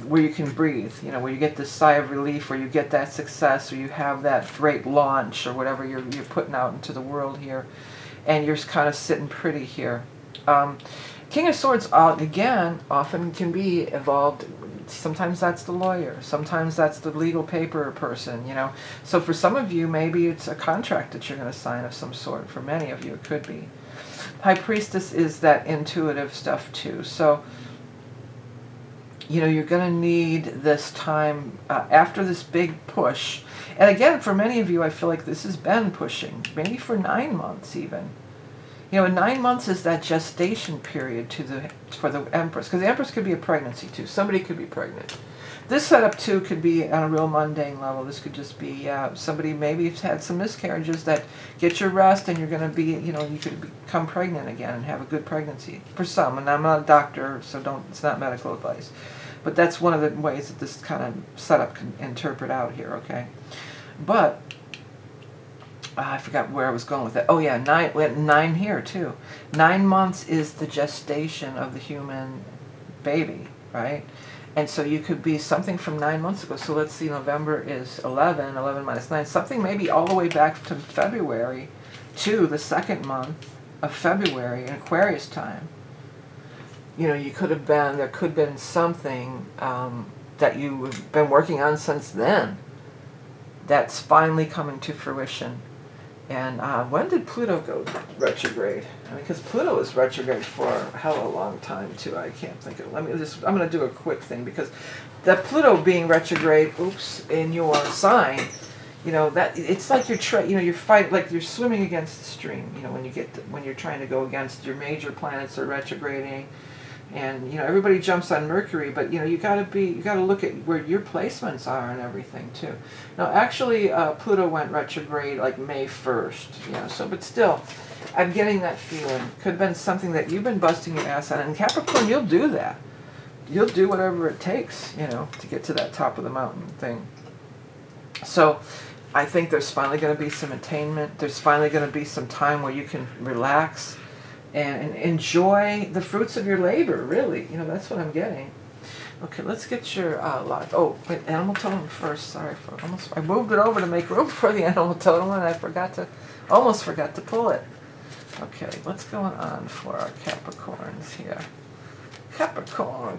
where you can breathe, you know, where you get this sigh of relief, where you get that success, or you have that great launch, or whatever you're putting out into the world here. And you're kind of sitting pretty here. King of Swords, again, often can be involved. Sometimes that's the lawyer. Sometimes that's the legal paper person, you know. So for some of you, maybe it's a contract that you're going to sign of some sort. For many of you, it could be. High Priestess is that intuitive stuff, too. So, you know, you're going to need this time after this big push. And again, for many of you, I feel like this has been pushing, maybe for 9 months even. You know, 9 months is that gestation period for the Empress, because the Empress could be a pregnancy too. Somebody could be pregnant. This setup too could be on a real mundane level. This could just be somebody maybe has had some miscarriages that get your rest, and you're going to be, you know, you could become pregnant again and have a good pregnancy for some. And I'm not a doctor, so don't. It's not medical advice, but that's one of the ways that this kind of setup can interpret out here. Okay, but I forgot where I was going with it. Oh yeah, we had 9 here too. 9 months is the gestation of the human baby, right? And so you could be something from 9 months ago. So let's see, November is 11, 11 minus 9, something maybe all the way back to February, to the 2nd month of February in Aquarius time. You know, you could have been, there could have been something that you've been working on since then that's finally coming to fruition. And when did Pluto go retrograde? I mean, because Pluto was retrograde for a hell of a long time too. I can't think of. I'm going to do a quick thing, because that Pluto being retrograde, in your sign, you know, that it's like you're fighting, like you're swimming against the stream. You know, when you're trying to go against your major planets are retrograding. And, you know, everybody jumps on Mercury, but, you know, you got to look at where your placements are and everything, too. Now, actually, Pluto went retrograde, like, May 1st, you know, so, but still, I'm getting that feeling. Could have been something that you've been busting your ass on. And Capricorn, you'll do that. You'll do whatever it takes, you know, to get to that top of the mountain thing. So, I think there's finally going to be some attainment. There's finally going to be some time where you can relax and enjoy the fruits of your labor, really. You know, that's what I'm getting. Okay, let's get your lot. Oh, wait, animal totem first. Sorry, I moved it over to make room for the animal totem, and I almost forgot to pull it. Okay, what's going on for our Capricorns here? Capricorn.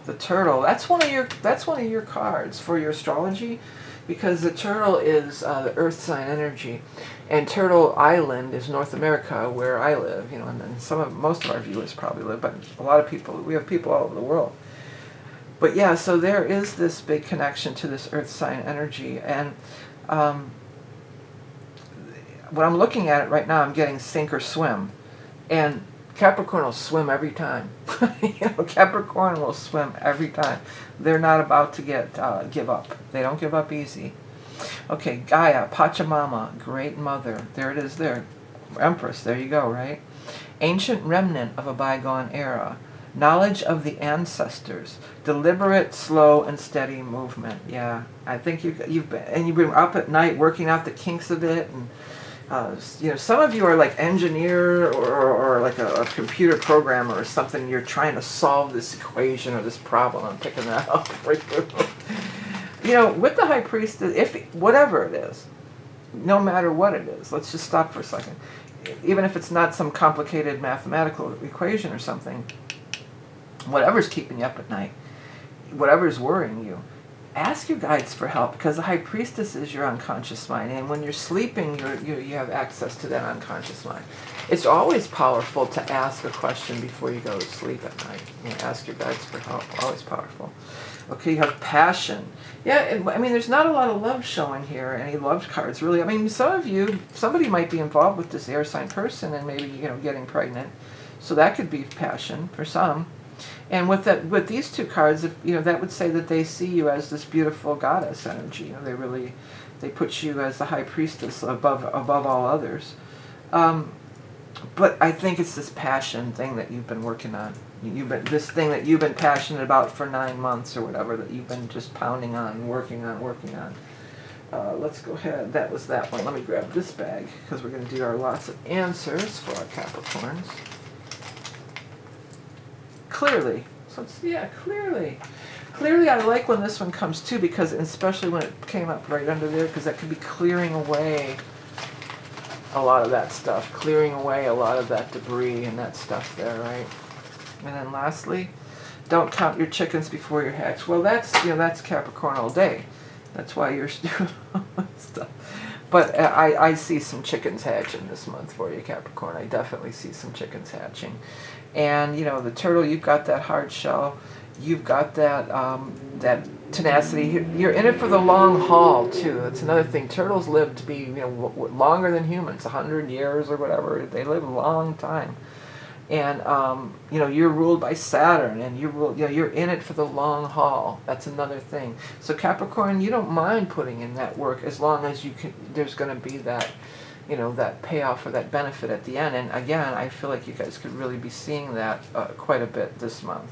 The turtle. That's one of your cards for your astrology, because the turtle is the Earth sign energy, and Turtle Island is North America, where I live. You know, and most of our viewers probably live, but a lot of people. We have people all over the world. But yeah, so there is this big connection to this Earth sign energy, and when I'm looking at it right now, I'm getting sink or swim, and Capricorn will swim every time. You know, Capricorn will swim every time. They're not about to give up. They don't give up easy. Okay, Gaia, Pachamama, Great Mother. There it is there. Empress, there you go, right? Ancient remnant of a bygone era. Knowledge of the ancestors. Deliberate, slow, and steady movement. Yeah, I think you've been up at night working out the kinks of it, and you know, some of you are like engineer or like a computer programmer or something. You're trying to solve this equation or this problem. I'm picking that up for you. You know, with the High Priestess, whatever it is, no matter what it is, let's just stop for a second. Even if it's not some complicated mathematical equation or something, whatever's keeping you up at night, whatever's worrying you, ask your guides for help, because the High Priestess is your unconscious mind, and when you're sleeping, you have access to that unconscious mind. It's always powerful to ask a question before you go to sleep at night. You know, ask your guides for help. Always powerful. Okay, you have passion. Yeah, I mean, there's not a lot of love showing here, any love cards, really. I mean, somebody might be involved with this air sign person and maybe, you know, getting pregnant. So that could be passion for some. And with these two cards, you know, that would say that they see you as this beautiful goddess energy. You know, they put you as the High Priestess above all others. But I think it's this passion thing that you've been working on. This thing that you've been passionate about for 9 months or whatever, that you've been just pounding on, working on. Let's go ahead. That was that one. Let me grab this bag, because we're going to do our lots of answers for our Capricorns. Clearly. So clearly. Clearly, I like when this one comes too, because especially when it came up right under there, because that could be clearing away a lot of that stuff, clearing away a lot of that debris and that stuff there, right? And then lastly, don't count your chickens before you're hatched. Well, that's Capricorn all day. That's why you're doing all that stuff. But I see some chickens hatching this month for you, Capricorn. I definitely see some chickens hatching. And, you know, the turtle, you've got that hard shell. You've got that tenacity. You're in it for the long haul, too. That's another thing. Turtles live to be, you know, longer than humans, 100 years or whatever. They live a long time. And you know, you're ruled by Saturn, and you're in it for the long haul. That's another thing. So Capricorn, you don't mind putting in that work as long as you can. There's going to be that, you know, that payoff or that benefit at the end. And again, I feel like you guys could really be seeing that quite a bit this month.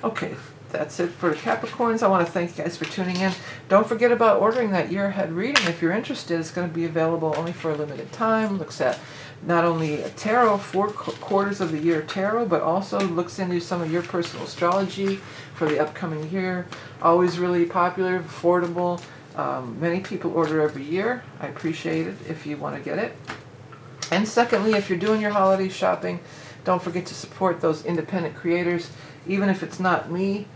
Okay, that's it for the Capricorns. I want to thank you guys for tuning in. Don't forget about ordering that year ahead reading. If you're interested, it's going to be available only for a limited time. Looks at not only a tarot, 4 quarters of the year tarot, but also looks into some of your personal astrology for the upcoming year. Always really popular, affordable. Many people order every year. I appreciate it if you want to get it. And secondly, if you're doing your holiday shopping, don't forget to support those independent creators. Even if it's not me,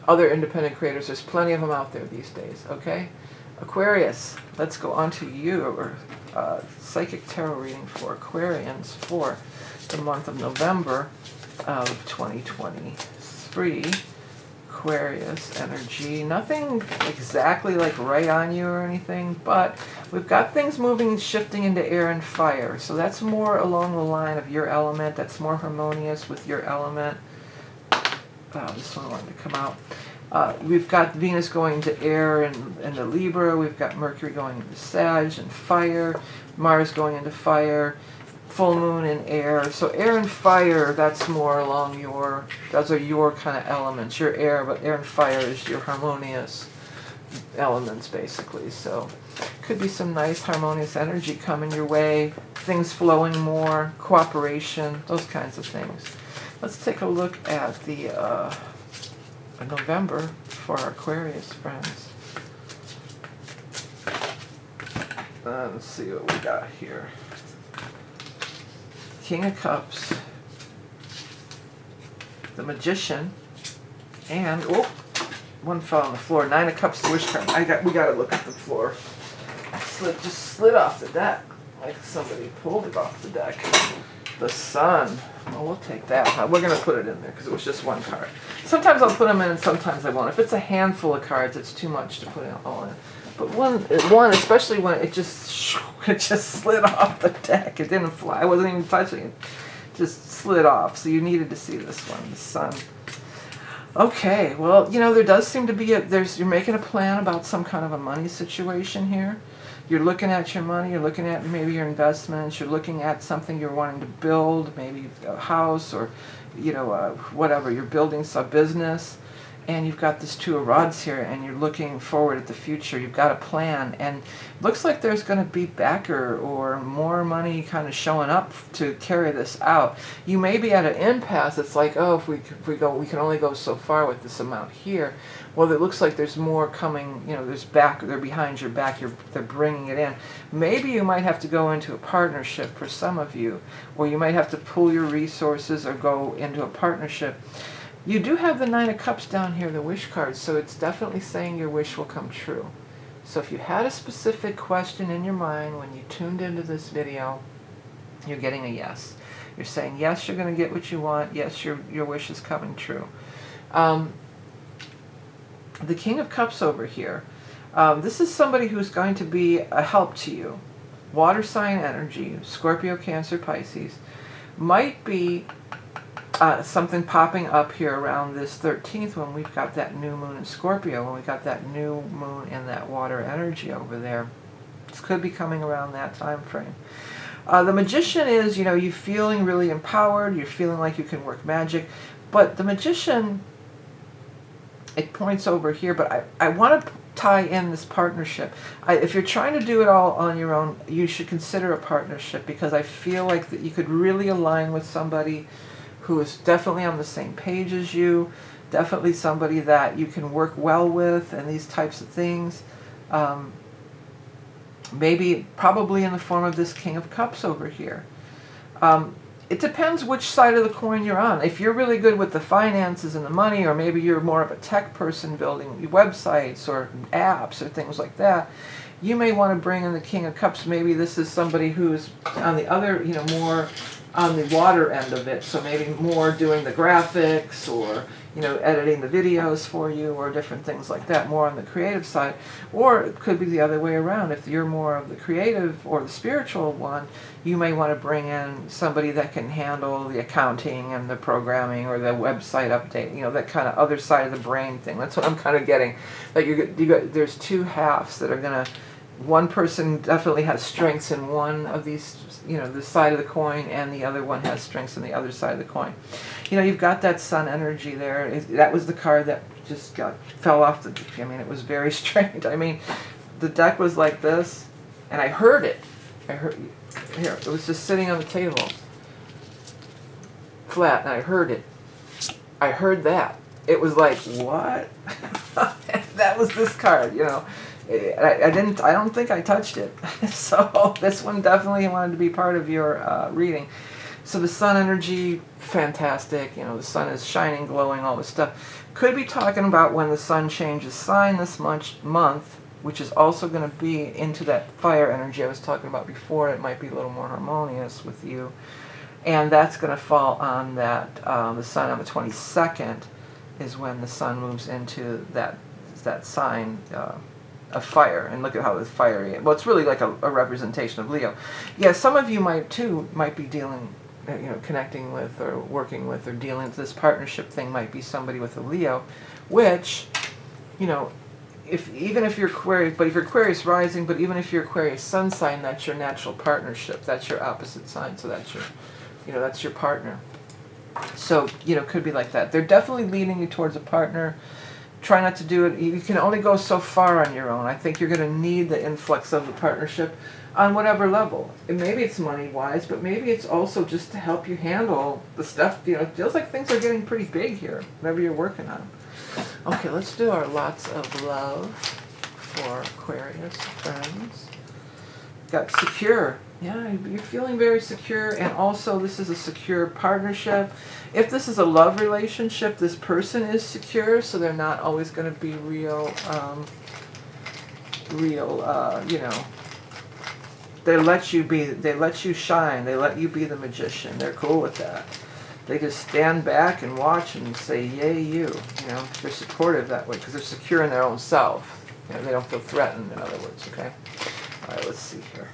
other independent creators, there's plenty of them out there these days, okay? Aquarius, let's go on to your psychic tarot reading for Aquarians for the month of November of 2023. Aquarius energy, nothing exactly like right on you or anything, but we've got things moving and shifting into air and fire. So that's more along the line of your element. That's more harmonious with your element. This one wanted to come out. We've got Venus going to air and the Libra. We've got Mercury going into Sag and fire. Mars going into fire. Full moon in air. So air and fire, that's more along your, those are your kind of elements. Your air, but air and fire is your harmonious elements basically. So could be some nice harmonious energy coming your way. Things flowing more, cooperation, those kinds of things. Let's take a look at the November for our Aquarius friends. Let's see what we got here. King of Cups, the Magician, and oh, one fell on the floor. 9 of Cups, the Wish card. We got to look at the floor. Just slid off the deck, like somebody pulled it off the deck. The Sun. Oh, we'll take that. We're gonna put it in there because it was just one card. Sometimes I'll put them in, and sometimes I won't. If it's a handful of cards, it's too much to put it all in. But one, especially when it just slid off the deck. It didn't fly. I wasn't even touching it. It just slid off. So you needed to see this one, the Sun. Okay, well, you know, there does seem to be you're making a plan about some kind of a money situation here. You're looking at your money, you're looking at maybe your investments, you're looking at something you're wanting to build, maybe a house or, you know, whatever. You're building some business. And you've got this 2 of Rods here, and you're looking forward at the future. You've got a plan, and looks like there's going to be backer or more money kind of showing up to carry this out. You may be at an impasse. It's like, oh, if we can only go so far with this amount here. Well, it looks like there's more coming. You know, they're behind your back. They're bringing it in. Maybe you might have to go into a partnership for some of you, or you might have to pool your resources or go into a partnership. You do have the 9 of Cups down here, the wish card, so it's definitely saying your wish will come true. So if you had a specific question in your mind when you tuned into this video, you're getting a yes. You're saying, yes, you're going to get what you want. Yes, your wish is coming true. The King of Cups over here, this is somebody who's going to be a help to you. Water sign energy, Scorpio, Cancer, Pisces, might be something popping up here around this 13th when we've got that new moon in Scorpio, when we got that new moon in that water energy over there. This could be coming around that time frame. The Magician is, you know, you feeling really empowered, you're feeling like you can work magic, but the Magician, it points over here, but I want to tie in this partnership. If you're trying to do it all on your own, you should consider a partnership, because I feel like that you could really align with somebody who is definitely on the same page as you, definitely somebody that you can work well with, and these types of things. Probably in the form of this King of Cups over here. It depends which side of the coin you're on. If you're really good with the finances and the money, or maybe you're more of a tech person building websites or apps or things like that, you may want to bring in the King of Cups. Maybe this is somebody who's on the other, you know, more on the water end of it, so maybe more doing the graphics, or, you know, editing the videos for you or different things like that, more on the creative side. Or it could be the other way around. If you're more of the creative or the spiritual one, you may want to bring in somebody that can handle the accounting and the programming or the website update, you know, that kind of other side of the brain thing. That's what I'm kind of getting. That there's two halves that are going to, one person definitely has strengths in one of these, you know, the side of the coin, and the other one has strengths in the other side of the coin. You know, you've got that sun energy there. That was the card that just fell off the, I mean, it was very strange. I mean, the deck was like this, and I heard it. Here, it was just sitting on the table, flat, and I heard it. I heard that. It was like, what? That was this card, you know. I don't think I touched it. So this one definitely wanted to be part of your reading. So the sun energy, fantastic. You know, the sun is shining, glowing, all this stuff. Could be talking about when the sun changes sign this month, which is also going to be into that fire energy I was talking about before. It might be a little more harmonious with you. And that's going to fall on that, the sun on the 22nd is when the sun moves into that sign of fire. And look at how the fiery, well, it's really like a representation of Leo. Yeah, some of you might be dealing, you know, connecting with or working with or dealing with this partnership thing might be somebody with a Leo, which, you know, even if you're Aquarius, but if you're Aquarius rising, but even if you're Aquarius sun sign, that's your natural partnership. That's your opposite sign. So that's your, you know, that's your partner. So, you know, could be like that. They're definitely leading you towards a partner. Try not to do it. You can only go so far on your own. I think you're going to need the influx of the partnership on whatever level. And maybe it's money-wise, but maybe it's also just to help you handle the stuff. You know, it feels like things are getting pretty big here, whatever you're working on. Okay, let's do our lots of love for Aquarius friends. Got secure. Yeah, you're feeling very secure, and also this is a secure partnership. If this is a love relationship, this person is secure, so they're not always going to be real, you know, they let you shine, they let you be the magician. They're cool with that. They just stand back and watch and say, yay you. You know, they're supportive that way because they're secure in their own self. You know, they don't feel threatened, in other words, okay? All right, let's see here.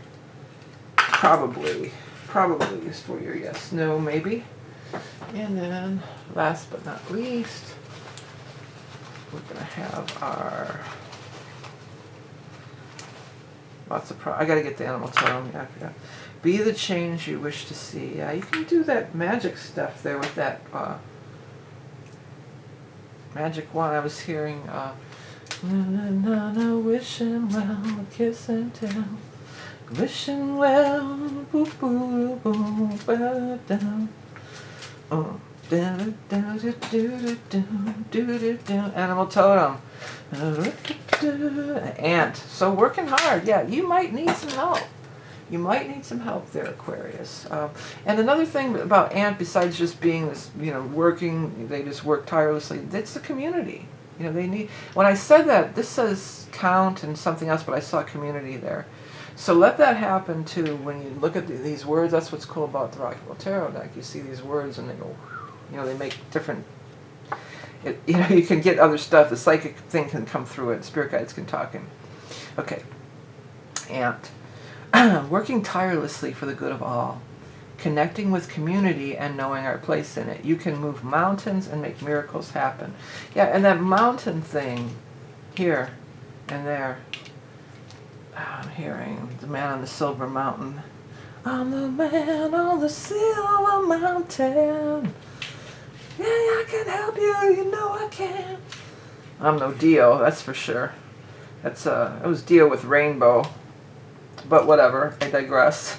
Probably is for your yes, no, maybe. And then, last but not least, we're going to have our lots of I got to get the animal totem. Yeah, I forgot. Be the change you wish to see. Yeah, you can do that magic stuff there with that magic wand. I was hearing, na, wishing well, a kiss and tell. Wishing well, boo boo boo, well down. Animal totem. Ant. So working hard. Yeah, you might need some help. You might need some help there, Aquarius. And another thing about ant, besides just being this, you know, working, they just work tirelessly. It's the community. You know, they need. When I said that, this says count and something else, but I saw community there. So let that happen too when you look at these words. That's what's cool about the Rocky World Tarot deck. You see these words and they go, you know, they make different, you know, you can get other stuff. The psychic thing can come through it. Spirit guides can talk in. Okay. Ant. Working tirelessly for the good of all. Connecting with community and knowing our place in it. You can move mountains and make miracles happen. Yeah, and that mountain thing here and there. I'm hearing the man on the silver mountain. I'm the man on the silver mountain. Yeah, I can help you, you know I can. I'm no Dio, that's for sure. That's it was Dio with Rainbow. But whatever, I digress.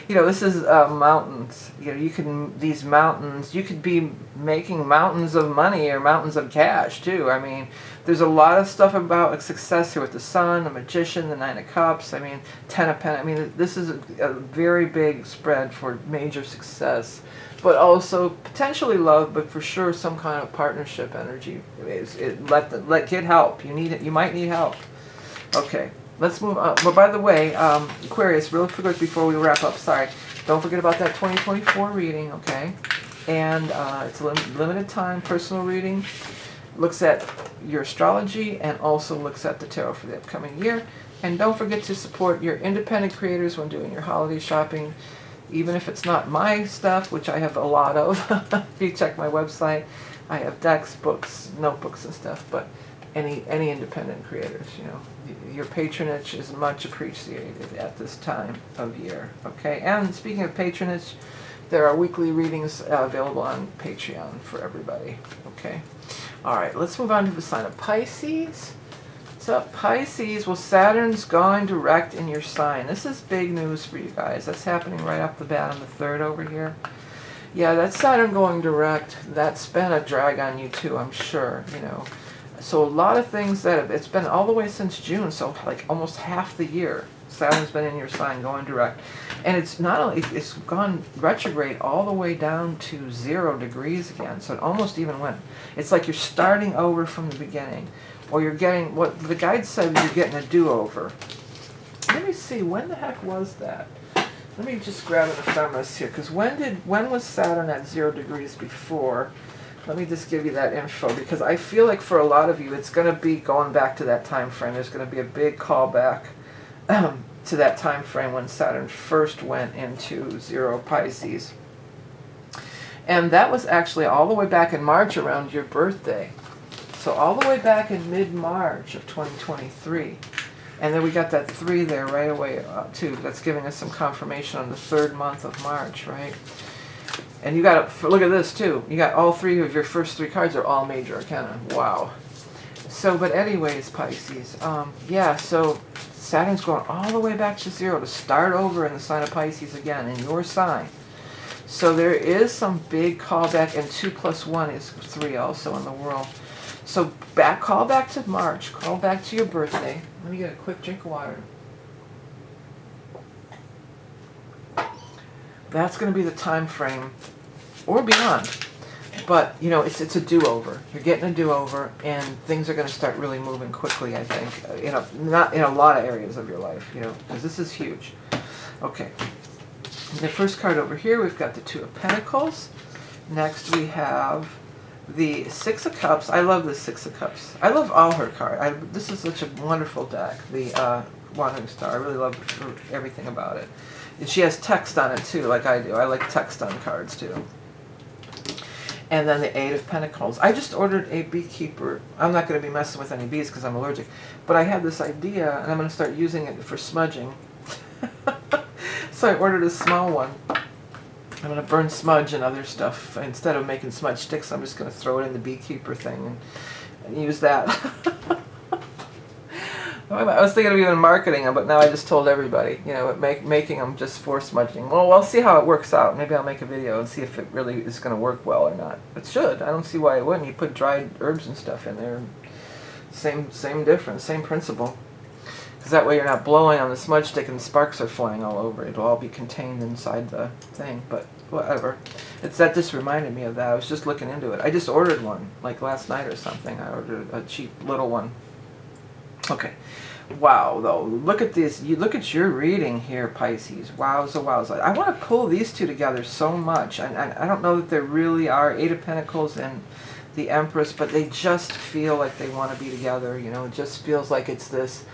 You know, this is mountains. You know, these mountains, you could be making mountains of money or mountains of cash too. I mean, there's a lot of stuff about success here with the Sun, the Magician, the Nine of Cups, I mean, Ten of Pentacles. I mean, this is a very big spread for major success, but also potentially love, but for sure some kind of partnership energy. Get help. You need it. You might need help. Okay. Let's move on. But by the way, Aquarius, real quick before we wrap up, sorry, don't forget about that 2024 reading, okay? and it's a limited time personal reading. Looks at your astrology and also looks at the tarot for the upcoming year. And don't forget to support your independent creators when doing your holiday shopping, even if it's not my stuff, which I have a lot of. If you check my website, I have decks, books, notebooks and stuff, but any independent creators, you know, your patronage is much appreciated at this time of year. Okay, and speaking of patronage, there are weekly readings available on Patreon for everybody. Okay, all right, let's move on to the sign of Pisces. What's up, Pisces? Well, Saturn's going direct in your sign. This is big news for you guys. That's happening right off the bat on the 3rd over here. Yeah, that Saturn going direct, that's been a drag on you too, I'm sure, you know. So a lot of things it's been all the way since June, so like almost half the year, Saturn's been in your sign going direct. And it's not only, it's gone retrograde all the way down to 0 degrees again, so it almost even went, it's like you're starting over from the beginning. Or you're getting, what the guide said, you're getting a do-over. Let me see, when the heck was that? Let me just grab an ephemeris here, because when was Saturn at 0 degrees before? Let me just give you that info, because I feel like for a lot of you, it's going to be going back to that time frame. There's going to be a big callback to that time frame when Saturn first went into 0 Pisces. And that was actually all the way back in March around your birthday. So all the way back in mid-March of 2023. And then we got that 3 there right away too. That's giving us some confirmation on the 3rd month of March, right? And you got, look at this too. You got all 3 of your first 3 cards are all major arcana. Wow. So, but anyways, Pisces. Yeah, so Saturn's going all the way back to 0 to start over in the sign of Pisces again, in your sign. So there is some big callback, and 2 + 1 is 3 also in the world. So call back to March, call back to your birthday. Let me get a quick drink of water. That's going to be the time frame, or beyond. But, you know, it's a do-over. You're getting a do-over, and things are going to start really moving quickly, I think. You know, not in a lot of areas of your life, you know, because this is huge. Okay. The first card over here, we've got the 2 of Pentacles. Next we have the 6 of Cups. I love the 6 of Cups. I love all her cards. This is such a wonderful deck, the Wandering Star. I really love everything about it. And she has text on it too, like I do. I like text on cards too. And then the 8 of Pentacles. I just ordered a beekeeper. I'm not going to be messing with any bees because I'm allergic. But I had this idea, and I'm going to start using it for smudging. So I ordered a small one. I'm going to burn smudge and other stuff. Instead of making smudge sticks, I'm just going to throw it in the beekeeper thing and use that. I was thinking of even marketing them, but now I just told everybody, you know, making them just for smudging. Well, we'll see how it works out. Maybe I'll make a video and see if it really is going to work well or not. It should. I don't see why it wouldn't. You put dried herbs and stuff in there. Same difference, same principle. Because that way you're not blowing on the smudge stick and sparks are flying all over. It'll all be contained inside the thing, but whatever. That just reminded me of that. I was just looking into it. I just ordered one, like last night or something. I ordered a cheap little one. Okay. Wow, though. Look at this. You look at your reading here, Pisces. Wowza, wowza. I want to pull these two together so much. I don't know that there really are 8 of Pentacles and the Empress, but they just feel like they want to be together. You know, it just feels like it's this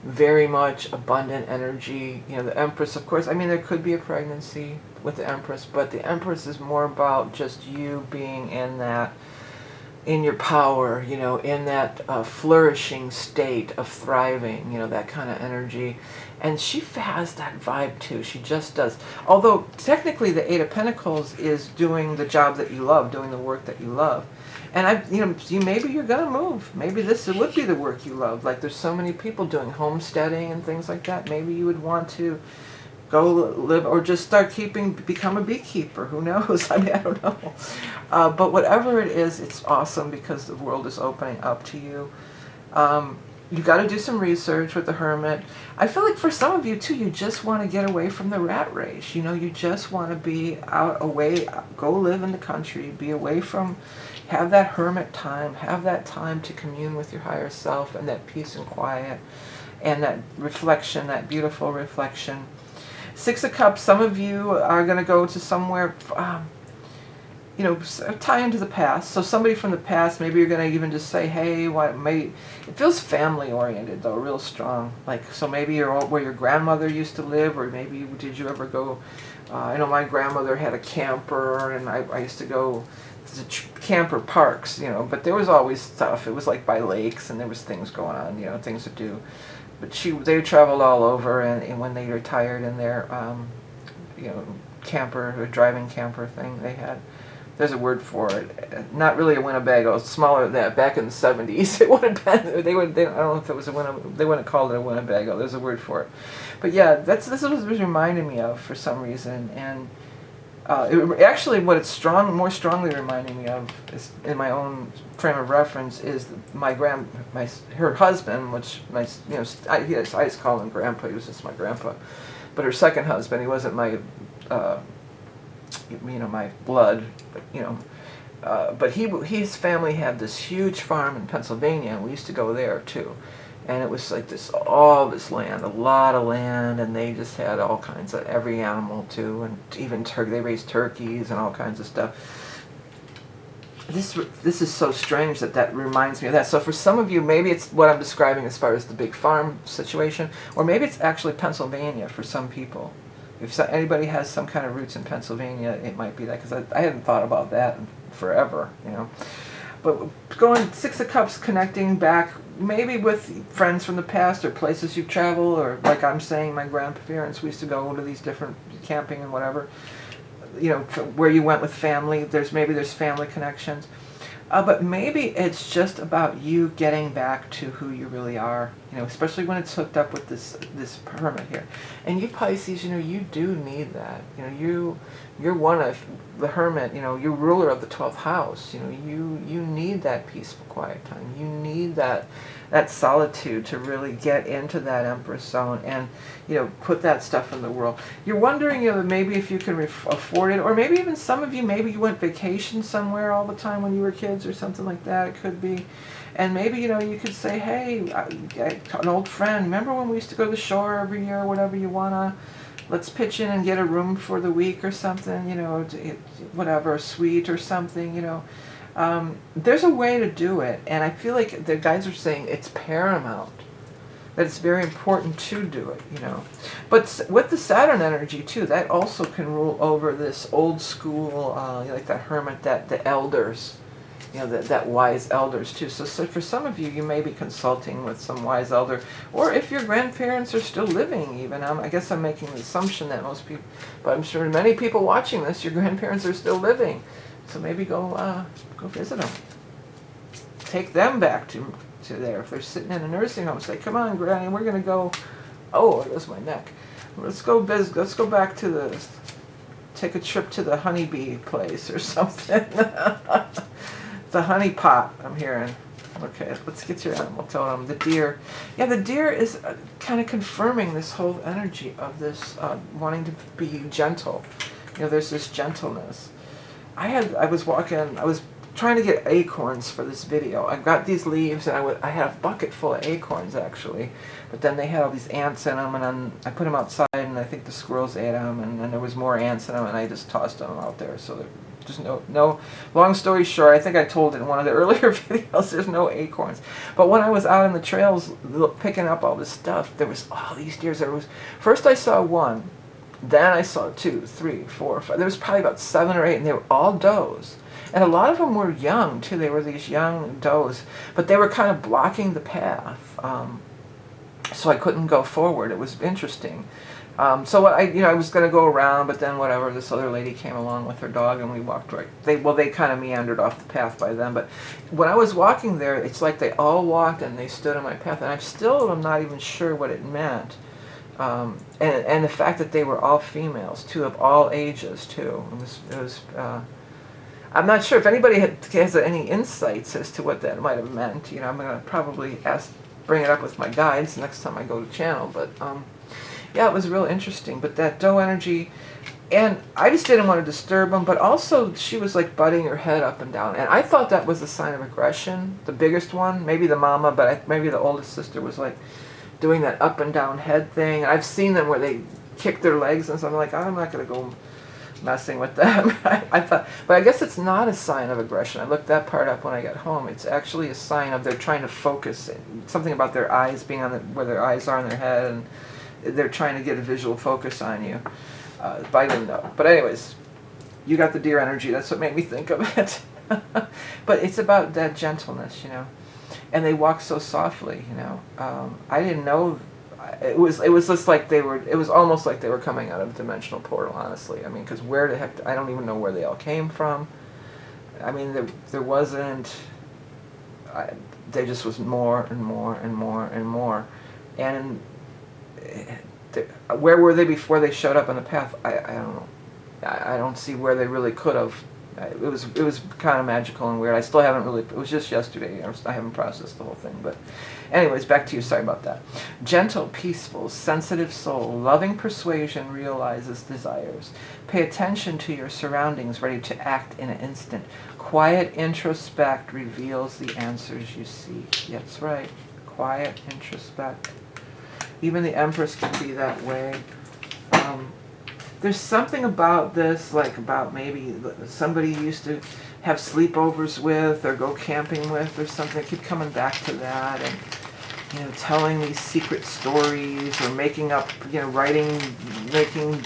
very much abundant energy. You know, the Empress, of course, I mean, there could be a pregnancy with the Empress, but the Empress is more about just you being in your power, you know, in that flourishing state of thriving, you know, that kind of energy. And she has that vibe too. She just does. Although technically the 8 of Pentacles is doing the job that you love, doing the work that you love. And maybe you're gonna move. Maybe this would be the work you love. Like there's so many people doing homesteading and things like that. Maybe you would want to go live, or just start become a beekeeper. Who knows? I mean, I don't know. But whatever it is, it's awesome because the world is opening up to you. You got to do some research with the Hermit. I feel like for some of you too, you just want to get away from the rat race. You know, you just want to be away, go live in the country, be away from, have that hermit time, have that time to commune with your higher self and that peace and quiet and that reflection, that beautiful reflection. 6 of Cups, some of you are going to go to somewhere, you know, tie into the past. So somebody from the past, maybe you're going to even just say, hey, maybe it feels family oriented though, real strong. Like, so maybe you're where your grandmother used to live, or maybe did you ever go, I know my grandmother had a camper, and I used to go to camper parks, you know, but there was always stuff. It was like by lakes, and there was things going on, you know, things to do. But they traveled all over, and when they retired in their, you know, camper or driving camper thing they had. There's a word for it. Not really a Winnebago. It's smaller than that. Back in the 70s, it would have been. I don't know if it was a Winnebago. They wouldn't have called it a Winnebago. There's a word for it. But yeah, this is what it was reminding me of for some reason. And actually, what it's more strongly reminding me of, is, in my own frame of reference, is her husband, which I just call him Grandpa. He was just my grandpa. But her second husband, he wasn't my my blood, but but his family had this huge farm in Pennsylvania, and we used to go there too. And it was like all this land, a lot of land, and they just had all kinds of every animal too, and even they raised turkeys and all kinds of stuff. This is so strange that reminds me of that. So for some of you, maybe it's what I'm describing as far as the big farm situation, or maybe it's actually Pennsylvania for some people. If anybody has some kind of roots in Pennsylvania, it might be that, because I hadn't thought about that in forever, you know. But going Six of Cups, connecting back maybe with friends from the past or places you've traveled, or like I'm saying, my grandparents, we used to go to these different camping and whatever, you know, where you went with family. There's family connections. But maybe it's just about you getting back to who you really are, you know, especially when it's hooked up with this hermit here. And you Pisces, you know, you do need that. You know, you're one of the hermit, you know, you're ruler of the 12th house. You know, you need that peaceful, quiet time. You need that solitude to really get into that Empress zone and, you know, put that stuff in the world. You're wondering, you know, maybe if you can afford it, or maybe even some of you, maybe you went vacation somewhere all the time when you were kids or something like that. It could be. And maybe, you know, you could say, hey, an old friend, remember when we used to go to the shore every year or whatever you want to, let's pitch in and get a room for the week or something, you know, whatever, a suite or something, you know. There's a way to do it, and I feel like the guides are saying it's paramount, that it's very important to do it, you know. But with the Saturn energy too, that also can rule over this old school, like that hermit, the elders, you know, that wise elders too. So for some of you, you may be consulting with some wise elder, or if your grandparents are still living even. I guess I'm making the assumption that most people, but I'm sure many people watching this, your grandparents are still living. So maybe go visit them. Take them back to there. If they're sitting in a nursing home, say, come on, Granny, we're going to go, oh, there's my neck. Let's go back to take a trip to the honeybee place or something. The honey pot, I'm hearing. Okay, let's get your animal totem. The deer. Yeah, the deer is kind of confirming this whole energy of this wanting to be gentle. You know, there's this gentleness. I was trying to get acorns for this video. I got these leaves, and I had a bucket full of acorns actually, but then they had all these ants in them, and then I put them outside, and I think the squirrels ate them, and then there was more ants in them, and I just tossed them out there. So there's no. Long story short, I think I told it in one of the earlier videos. There's no acorns. But when I was out on the trails picking up all this stuff, there was all these deer. First I saw one. Then I saw 2, 3, 4, 5. There was probably about 7 or 8, and they were all does. And a lot of them were young, too. They were these young does. But they were kind of blocking the path. So I couldn't go forward. It was interesting. So I was going to go around, but then whatever, this other lady came along with her dog, and we walked right. They kind of meandered off the path by then. But when I was walking there, it's like they all walked, and they stood on my path. And I'm not even sure what it meant. And the fact that they were all females too, of all ages too. It was I'm not sure if anybody has any insights as to what that might have meant. You know, I'm gonna probably bring it up with my guides next time I go to channel. But yeah, it was real interesting. But that doe energy, and I just didn't want to disturb them. But also, she was like butting her head up and down, and I thought that was a sign of aggression. The biggest one, maybe the mama, but maybe the oldest sister was like doing that up and down head thing. I've seen them where they kick their legs, and so I'm like, I'm not going to go messing with them. I thought, but I guess it's not a sign of aggression. I looked that part up when I got home. It's actually a sign of they're trying to focus. Something about their eyes being on where their eyes are in their head, and they're trying to get a visual focus on you. But I didn't know. But anyways, you got the deer energy. That's what made me think of it. But it's about that gentleness, you know. And they walk so softly, you know. I didn't know. It was just like they were. It was almost like they were coming out of a dimensional portal. Honestly, I mean, because where the heck? I don't even know where they all came from. I mean, there wasn't. There just was more and more and more and more, and where were they before they showed up on the path? I don't know. I don't see where they really could have. It was kind of magical and weird. I still haven't really. It was just yesterday. I haven't processed the whole thing. But, anyways, back to you. Sorry about that. Gentle, peaceful, sensitive soul, loving persuasion realizes desires. Pay attention to your surroundings, ready to act in an instant. Quiet introspect reveals the answers you seek. That's right. Quiet introspect. Even the Empress can be that way. There's something about this, like about maybe somebody you used to have sleepovers with or go camping with or something. I keep coming back to that, and you know, telling these secret stories or making up, you know, making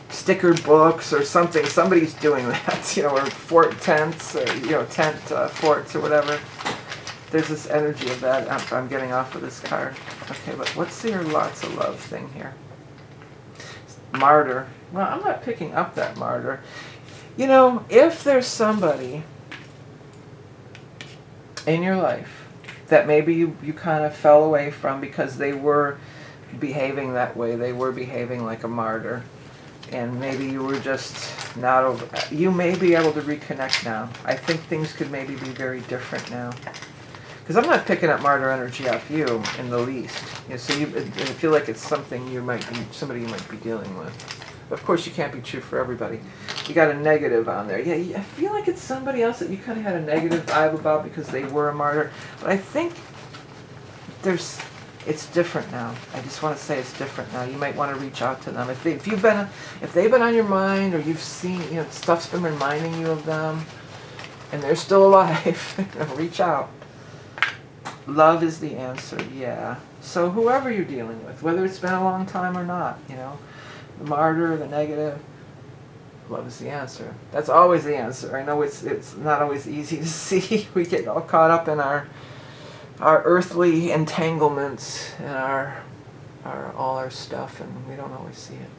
sticker books or something. Somebody's doing that, you know, or fort tents or, you know, tent forts or whatever. There's this energy of that. I'm getting off of this card. Okay, but what's your lots of love thing here? Martyr. Well, I'm not picking up that martyr. You know, if there's somebody in your life that maybe you kind of fell away from because they were behaving that way, they were behaving like a martyr, and maybe you were just not over, you may be able to reconnect now. I think things could maybe be very different now. Because I'm not picking up martyr energy off you in the least. You know, so I feel like it's something somebody you might be dealing with. Of course, you can't be true for everybody. You got a negative on there. Yeah, I feel like it's somebody else that you kind of had a negative vibe about because they were a martyr. But I think it's different now. I just want to say it's different now. You might want to reach out to them if they've been on your mind, or you've seen, you know, stuff's been reminding you of them, and they're still alive. Reach out. Love is the answer, yeah. So whoever you're dealing with, whether it's been a long time or not, you know, the martyr, the negative, love is the answer. That's always the answer. I know it's not always easy to see. We get all caught up in our earthly entanglements and all our stuff, and we don't always see it.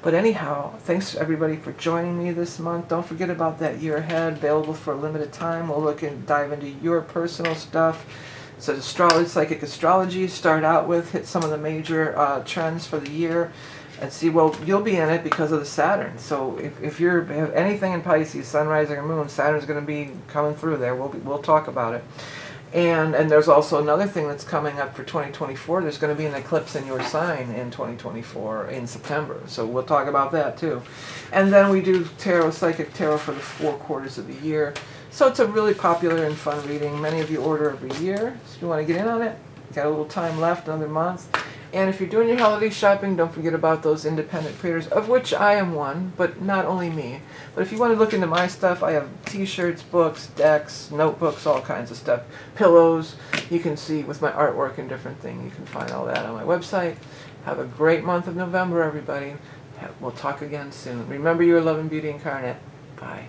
But anyhow, thanks everybody for joining me this month. Don't forget about that year ahead, available for a limited time. We'll look and dive into your personal stuff. So astrology, psychic astrology, start out with, hit some of the major trends for the year, and see, well, you'll be in it because of the Saturn. So if you have anything in Pisces, sun, rising, or moon, Saturn's going to be coming through there. We'll talk about it. And there's also another thing that's coming up for 2024. There's going to be an eclipse in your sign in 2024 in September. So we'll talk about that too. And then we do tarot, psychic tarot for the 4 quarters of the year. So it's a really popular and fun reading. Many of you order every year. So if you want to get in on it, got a little time left, another month. And if you're doing your holiday shopping, don't forget about those independent creators, of which I am one, but not only me. But if you want to look into my stuff, I have t-shirts, books, decks, notebooks, all kinds of stuff. Pillows, you can see with my artwork and different things. You can find all that on my website. Have a great month of November, everybody. We'll talk again soon. Remember, you're love and beauty incarnate. Bye.